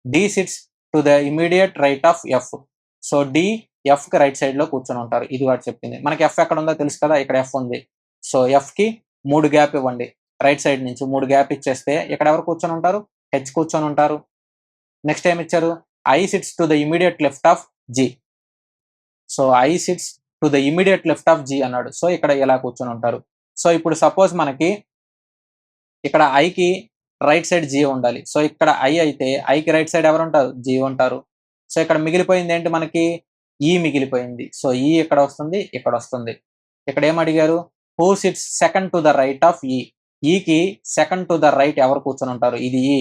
D sits to the immediate right of F. So D F కి రైట్ సైడ్ లో కూర్చొని ఉంటారు. ఇది వాడు చెప్పింది. మనకి ఎఫ్ ఎక్కడ ఉందో తెలుసు కదా, ఇక్కడ ఎఫ్ ఉంది. సో ఎఫ్ కి 3 గ్యాప్ ఇవ్వండి. రైట్ సైడ్ నుంచి 3 గ్యాప్ ఇచ్చేస్తే ఇక్కడ ఎవరు కూర్చొని ఉంటారు? హెచ్ కూర్చొని ఉంటారు. నెక్స్ట్ ఏమి ఇచ్చారు? I sits to the immediate left of G. So I sits to the immediate left of G అన్నాడు. సో ఇక్కడ ఎలా కూర్చొని ఉంటారు? సో ఇప్పుడు సపోజ్ మనకి ఇక్కడ ఐకి రైట్ సైడ్ జి ఉండాలి. సో ఇక్కడ ఐ అయితే ఐకి రైట్ సైడ్ ఎవరు ఉంటారు? జి ఉంటారు. సో ఇక్కడ మిగిలిపోయింది ఏంటి మనకి? ఈ మిగిలిపోయింది. సో ఈ ఇక్కడ వస్తుంది, ఇక్కడ వస్తుంది. ఇక్కడ ఏం అడిగారు? Who sits second to the right of ఈ. ఈకి సెకండ్ టు ద రైట్ ఎవరు కూర్చొని ఉంటారు? ఇది ఈ.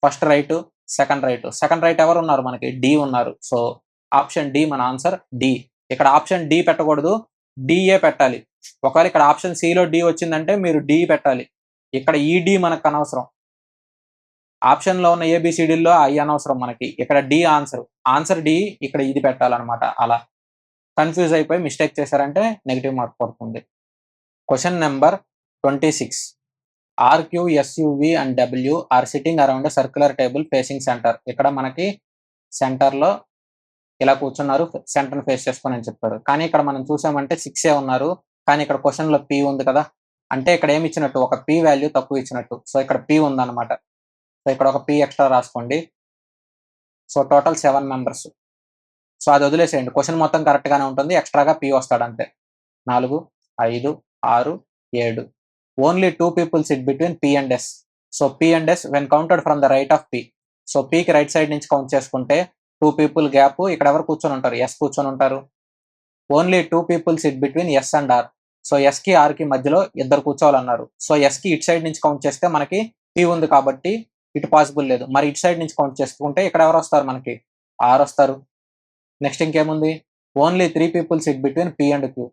First right, second right. Second right ఎవరు ఉన్నారు? మనకి డి ఉన్నారు. సో ఆప్షన్ డి మన ఆన్సర్. డి. ఇక్కడ ఆప్షన్ డి పెట్టకూడదు, డిఏ పెట్టాలి. ఒకవేళ ఇక్కడ ఆప్షన్ సిలో డి వచ్చిందంటే మీరు డి పెట్టాలి. ఇక్కడ ఈ డి మనకు అనవసరం. ఆప్షన్ లో ఉన్న ఏబిసిడిల్లో ఐ అనవసరం మనకి. ఇక్కడ డి ఆన్సర్ డి. ఇక్కడ ఇది పెట్టాలన్నమాట. అలా కన్ఫ్యూజ్ అయిపోయి మిస్టేక్ చేశారంటే నెగిటివ్ మార్క్ పడుతుంది. Question number 26. RQ, SUV and W R sitting around circular table facing centre. ఇక్కడ మనకి సెంటర్ లో ఇలా కూర్చున్నారు, సెంటర్ ఫేస్ చేసుకొని అని చెప్పారు. కానీ ఇక్కడ మనం చూసామంటే 6 ఉన్నారు. కానీ ఇక్కడ క్వశ్చన్ లో పి ఉంది కదా, అంటే ఇక్కడ ఏమి ఇచ్చినట్టు? ఒక పి వాల్యూ తక్కువ ఇచ్చినట్టు. సో ఇక్కడ పి ఉందన్నమాట. సో ఇక్కడ ఒక పి ఎక్స్ట్రా రాసుకోండి. So total 7 members. సో అది వదిలేసేయండి. క్వశ్చన్ మొత్తం కరెక్ట్ గానే ఉంటుంది, ఎక్స్ట్రాగా పి వస్తాడు అంతే. 4, 5, 6, 7. Only 2 people sit between P and S. So P and S when counted from the right of P. So పికి రైట్ సైడ్ నుంచి కౌంట్ చేసుకుంటే 2 పీపుల్ గ్యాప్. ఇక్కడ ఎవరు కూర్చొని ఉంటారు? ఎస్ కూర్చొని ఉంటారు. Only 2 people sit between S and R. So S కి ఆర్ కి మధ్యలో ఇద్దరు కూర్చోవాలన్నారు. సో ఎస్ కి ఇటు సైడ్ నుంచి కౌంట్ చేస్తే మనకి పి ఉంది కాబట్టి ఇటు పాసిబుల్ లేదు. మరి ఇటు సైడ్ నుంచి కౌంట్ చేసుకుంటే ఇక్కడ ఎవరు వస్తారు? మనకి ఆర్ వస్తారు. నెక్స్ట్ ఇంకేముంది? Only 3 people sit between P and Q.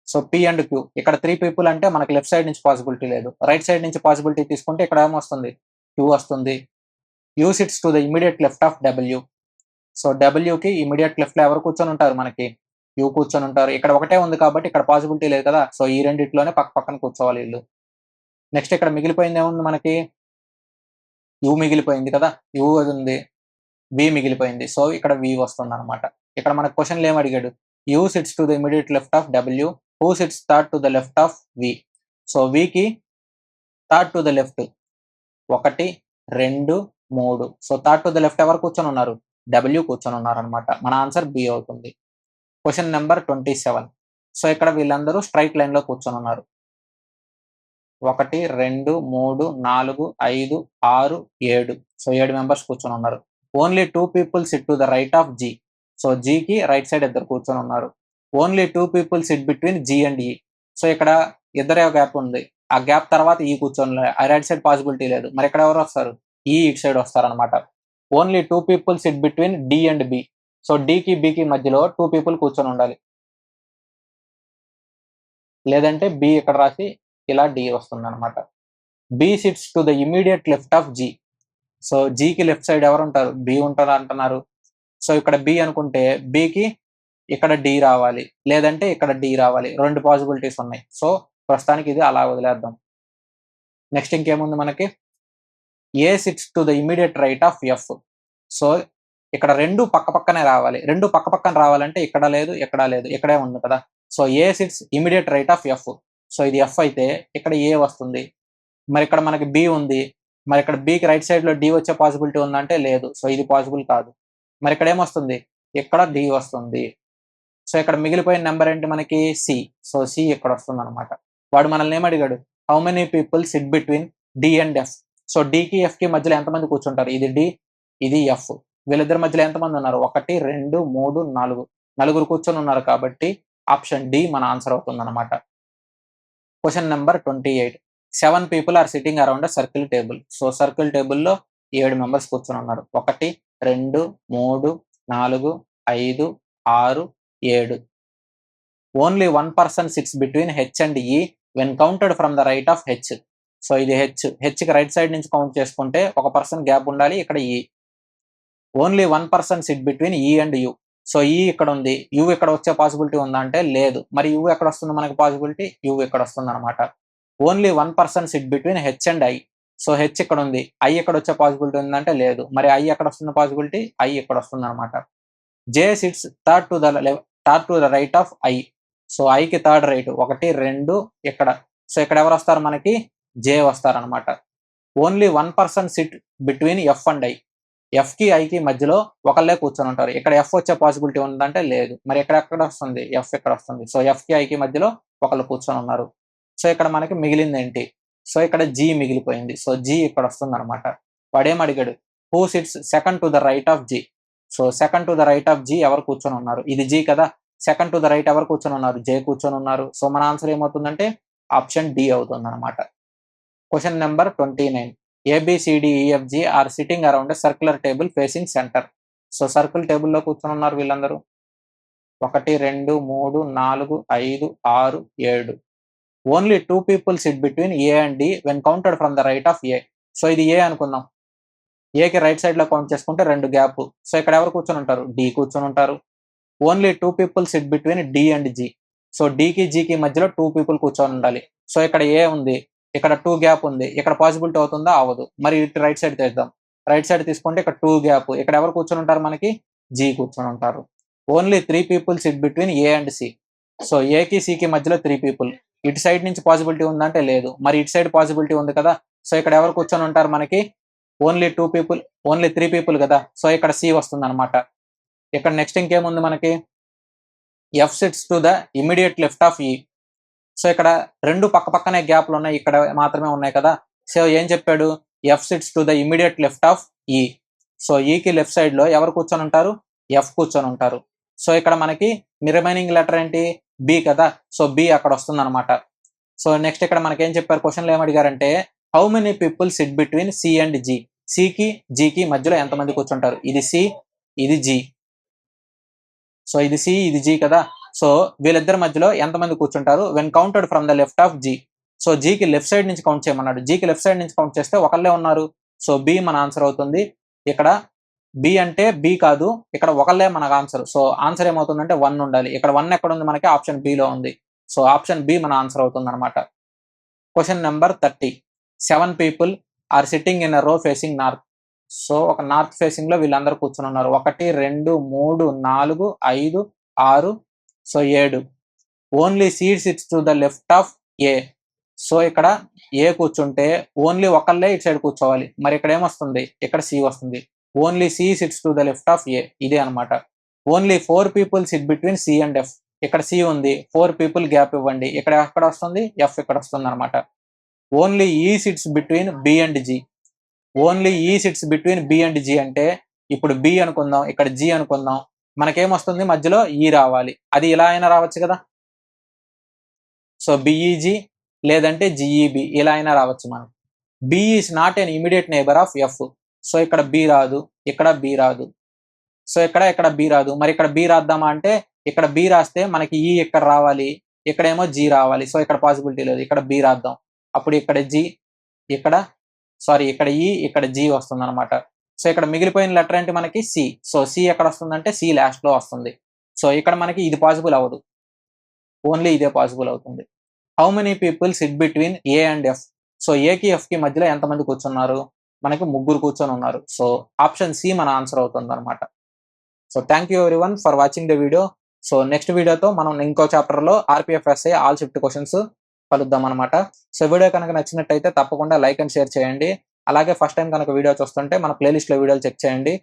So P and Q ఇక్కడ 3 పీపుల్ అంటే మనకి లెఫ్ట్ సైడ్ నుంచి పాసిబిలిటీ లేదు. రైట్ సైడ్ నుంచి పాసిబిలిటీ తీసుకుంటే ఇక్కడ ఏమొస్తుంది? క్యూ వస్తుంది. U sits to the immediate left of W. So డబ్ల్యూకి ఇమీడియట్ లెఫ్ట్ లో ఎవరు కూర్చొని ఉంటారు? మనకి యూ కూర్చొని ఉంటారు. ఇక్కడ ఒకటే ఉంది కాబట్టి ఇక్కడ పాసిబిలిటీ లేదు కదా. సో ఈ రెండిట్లోనే పక్క పక్కన కూర్చోవాలి వీళ్ళు. నెక్స్ట్ ఇక్కడ మిగిలిపోయింది ఏముంది మనకి? యూ మిగిలిపోయింది కదా, యూ ఉంది. వి మిగిలిపోయింది. సో ఇక్కడ వి వస్తుంది అనమాట. ఇక్కడ మన క్వశ్చన్లు ఏం అడిగాడు? U sits to the immediate left of W. Who sits third to the left of V. So వికి third to the left 1, 2, 3. So third to the left ఎవరు కూర్చొని ఉన్నారు? డబ్ల్యూ కూర్చొని ఉన్నారు అనమాట. మన ఆన్సర్ బి అవుతుంది. Question number 27. సో ఇక్కడ వీళ్ళందరూ స్ట్రైట్ లైన్ లో కూర్చొని ఉన్నారు. 1, 2, 3, 4, 5, 6, 7. సో 7 మెంబర్స్ కూర్చొని ఉన్నారు. Only 2 people sit to the right of G. So జికి రైట్ సైడ్ ఇద్దరు కూర్చొని ఉన్నారు. Only 2 people sit between G and E. So ఇక్కడ ఇద్దరే గ్యాప్ ఉంది. ఆ గ్యాప్ తర్వాత ఈ కూర్చొని, ఆ రైట్ సైడ్ పాసిబిలిటీ లేదు. మరి ఇక్కడ ఎవరు వస్తారు? ఈ ఇటు సైడ్ వస్తారు అనమాట. Only 2 people sit between D and B. So డికి బికి మధ్యలో 2 పీపుల్ కూర్చొని ఉండాలి. లేదంటే బి ఇక్కడ రాసి ఇలా డి వస్తుంది అనమాట. B sits to the immediate left of G. So జికి లెఫ్ట్ సైడ్ ఎవరు ఉంటారు? బి ఉంటారు అంటున్నారు. సో ఇక్కడ బి అనుకుంటే బికి ఇక్కడ డి రావాలి, లేదంటే ఇక్కడ డి రావాలి. 2 పాసిబిలిటీస్ ఉన్నాయి. సో ప్రస్తుతానికి ఇది అలా వదిలేద్దాం. నెక్స్ట్ ఇంకేముంది మనకి, A sits to the immediate right of F. So ఇక్కడ 2 పక్కనే రావాలి. 2 పక్కన రావాలంటే ఇక్కడ లేదు, ఇక్కడ లేదు, ఇక్కడే ఉంది కదా. So A sits immediate right of F. So ఇది ఎఫ్ అయితే ఇక్కడ ఏ వస్తుంది. మరి ఇక్కడ మనకి బి ఉంది. మరి ఇక్కడ బికి రైట్ సైడ్ లో డి వచ్చే పాసిబిలిటీ ఉందంటే లేదు. సో ఇది పాసిబుల్ కాదు. మరి ఇక్కడ ఏమొస్తుంది, ఇక్కడ డి వస్తుంది. సో ఇక్కడ మిగిలిపోయిన నెంబర్ ఏంటి మనకి, సి. సో సి ఇక్కడ వస్తుంది అనమాట. వాడు మనల్ని ఏమడిగాడు, how many people sit between D and F. So డికి ఎఫ్ కి మధ్యలో ఎంతమంది కూర్చుంటారు, ఇది డి, ఇది ఎఫ్. వీళ్ళిద్దరి మధ్యలో ఎంతమంది ఉన్నారు, 1 2 3 4 నలుగురు కూర్చొని ఉన్నారు. కాబట్టి ఆప్షన్ డి మన ఆన్సర్ అవుతుంది అనమాట. Question number 28. 7 people are sitting around a circle table. So circle టేబుల్లో 7 మెంబర్స్ కూర్చొని ఉన్నారు. 1 2 3 4 5 6 7. Only 1 person sits between H and E when counted from the right of H. So ఇది హెచ్కి రైట్ సైడ్ నుంచి count చేసుకుంటే 1 person gap ఉండాలి, ఇక్కడ E. Only 1 person sit between E and U. So E ఇక్కడ ఉంది, యూ ఇక్కడ వచ్చే పాసిబిలిటీ ఉందా అంటే లేదు. మరి యూ ఎక్కడ వస్తుంది మనకి పాసిబిలిటీ, యూ ఇక్కడ వస్తుంది అనమాట. Only 1 person sit between H and I. So H ఇక్కడ ఉంది, ఐ ఇక్కడ వచ్చే పాసిబిలిటీ ఉందంటే లేదు. మరి ఐ ఎక్కడ వస్తుంది పాసిబిలిటీ, ఐ ఇక్కడ వస్తుంది అనమాట. J sits third to the right of I. So ఐకి థర్డ్ రైట్, 1 2 ఇక్కడ. సో ఇక్కడ ఎవరు వస్తారు మనకి, జే వస్తారనమాట. Only 1 person sit between F and I. F కి ఐకి మధ్యలో ఒకళ్ళే కూర్చొని ఉంటారు. ఇక్కడ ఎఫ్ వచ్చే పాసిబిలిటీ ఉందంటే లేదు. మరి ఎక్కడ వస్తుంది, ఎఫ్ ఇక్కడ వస్తుంది. సో ఎఫ్ కి ఐకి మధ్యలో ఒకళ్ళు కూర్చొని ఉన్నారు. సో ఇక్కడ మనకి మిగిలింది ఏంటి, సో ఇక్కడ జీ మిగిలిపోయింది. సో జీ ఇక్కడ వస్తుంది అనమాట. వాడేం అడిగాడు, who sits second to the right of G. So second to the right of G ఎవరు కూర్చొని ఉన్నారు, ఇది జీ కదా. సెకండ్ టు ద రైట్ ఎవరు కూర్చొని ఉన్నారు, జే కూర్చొని ఉన్నారు. సో మన ఆన్సర్ ఏమవుతుందంటే ఆప్షన్ డి అవుతుంది అనమాట. Question number 29. ABCDEFG are sitting around circular table facing centre. So circle టేబుల్లో కూర్చొని ఉన్నారు వీళ్ళందరూ. 1 2 3 4 5 6 7. Only 2 people sit between A and D when counted from the right of A. So ఇది A అనుకుందాం. ఏకి రైట్ సైడ్ లో కౌంట్ చేసుకుంటే 2 gap. So ఇక్కడ ఎవరు కూర్చొని ఉంటారు, డి కూర్చొని ఉంటారు. Only 2 people sit between D and G. So డికి జీకి మధ్యలో 2 people కూర్చొని ఉండాలి. సో ఇక్కడ ఏ ఉంది, ఇక్కడ 2 గ్యాప్ ఉంది. ఇక్కడ పాసిబిలిటీ అవుతుందా, అవ్వదు. మరి ఇటు రైట్ సైడ్ తీద్దాం. రైట్ సైడ్ తీసుకుంటే ఇక్కడ 2 గ్యాప్. ఇక్కడ ఎవరు కూర్చొని ఉంటారు మనకి, జీ కూర్చొని ఉంటారు. Only 3 people sit between A and C. So ఏకి సికి మధ్యలో 3 people. ఇటు సైడ్ నుంచి పాసిబిలిటీ ఉందంటే లేదు. మరి ఇటు సైడ్ పాసిబిలిటీ ఉంది కదా. సో ఇక్కడ ఎవరు కూర్చొని ఉంటారు మనకి, ఓన్లీ 2 people, ఓన్లీ 3 people కదా. సో ఇక్కడ సి వస్తుంది అనమాట. ఇక్కడ నెక్స్ట్ ఇంకేముంది మనకి, F sits to the immediate left of E. So ఇక్కడ 2 పక్కనే గ్యాప్లు ఉన్నాయి, ఇక్కడ మాత్రమే ఉన్నాయి కదా. సో ఏం చెప్పాడు, F sits to the immediate left of E. So ఈకి లెఫ్ట్ సైడ్ లో ఎవరు కూర్చొని ఉంటారు, ఎఫ్ కూర్చొని ఉంటారు. సో ఇక్కడ మనకి రిమైనింగ్ లెటర్ ఏంటి, బి కదా. సో బి అక్కడ వస్తుంది అనమాట. సో నెక్స్ట్ ఇక్కడ మనకి ఏం చెప్పారు, క్వశ్చన్లో ఏమడిగారంటే how many people sit between C and G. సికి జీకి మధ్యలో ఎంతమంది కూర్చుంటారు, ఇది సి ఇది జీ. సో ఇది సి ఇది జీ కదా. సో వీళ్ళిద్దరి మధ్యలో ఎంతమంది కూర్చుంటారు, when counted from the left of G. So జీకి లెఫ్ట్ సైడ్ నుంచి కౌంట్ చేయమన్నాడు. జీకి లెఫ్ట్ సైడ్ నుంచి కౌంట్ చేస్తే ఒకళ్ళే ఉన్నారు. సో బి మన ఆన్సర్ అవుతుంది. ఇక్కడ బి అంటే బి కాదు, ఇక్కడ ఒకళ్ళే మనకు ఆన్సర్. సో ఆన్సర్ ఏమవుతుందంటే 1 ఉండాలి. ఇక్కడ 1 ఎక్కడ ఉంది మనకి, ఆప్షన్ బిలో ఉంది. సో ఆప్షన్ బి మన ఆన్సర్ అవుతుంది అనమాట. Question number 30. 7 people are sitting in a row facing north. So ఒక నార్త్ ఫేసింగ్ లో వీళ్ళందరూ కూర్చొని ఉన్నారు. 1 2 3 4 5 6 so 7. Only C sits to the left of A. So ఇక్కడ ఏ కూర్చుంటే ఓన్లీ ఒకళ్ళే ఇటు సైడ్ కూర్చోవాలి. మరి ఇక్కడ ఏమొస్తుంది, ఇక్కడ సి వస్తుంది. Only C sits to the left of A, ఇదే అనమాట. Only 4 people sit between C and F. ఇక్కడ సి ఉంది, 4 people గ్యాప్ ఇవ్వండి. ఇక్కడ ఎక్కడ వస్తుంది, ఎఫ్ ఇక్కడ వస్తుంది అనమాట. Only E sits between B and G. Only E sits between B and G అంటే ఇప్పుడు బి అనుకుందాం, ఇక్కడ జీ అనుకుందాం. మనకేమొస్తుంది, మధ్యలో ఈ రావాలి. అది ఇలా అయినా రావచ్చు కదా. సో బిఈజీ లేదంటే జిఈబి ఇలా అయినా రావచ్చు మనకు. B is not an immediate neighbour of F. So ఇక్కడ బి రాదు, ఇక్కడ బి రాదు. సో ఇక్కడ బి రాదు. మరి ఇక్కడ బి రాద్దామా అంటే ఇక్కడ బి రాస్తే మనకి ఈ ఇక్కడ రావాలి, ఇక్కడేమో జీ రావాలి. సో ఇక్కడ పాసిబిలిటీ లేదు. ఇక్కడ బి రాద్దాం. అప్పుడు ఇక్కడ జీ, ఇక్కడ ఈ, ఇక్కడ జీ వస్తుంది అనమాట. సో ఇక్కడ మిగిలిపోయిన లెటర్ ఏంటి మనకి సి. సో సి ఎక్కడ వస్తుందంటే సి లాస్ట్ లో వస్తుంది. సో ఇక్కడ మనకి ఇది పాసిబుల్ అవ్వదు, ఓన్లీ ఇదే పాసిబుల్ అవుతుంది. How many people sit between A and F. So ఏకి ఎఫ్ కి మధ్యలో ఎంతమంది కూర్చున్నారు, మనకి ముగ్గురు కూర్చొని ఉన్నారు. సో ఆప్షన్ సి మన ఆన్సర్ అవుతుంది అనమాట. So thank you everyone for watching the video. So next వీడియోతో మనం ఇంకో చాప్టర్ లో ఆర్పిఎఫ్ఎస్ఐ ఆల్ షిఫ్ట్ క్వశ్చన్స్ కలుద్దాం అనమాట. సో వీడియో కనుక నచ్చినట్టయితే తప్పకుండా లైక్ అండ్ షేర్ చేయండి. అలాగే ఫస్ట్ టైం కనుక వీడియో చూస్తుంటే మన ప్లేలిస్ట్ లో వీడియోలు చెక్ చేయండి.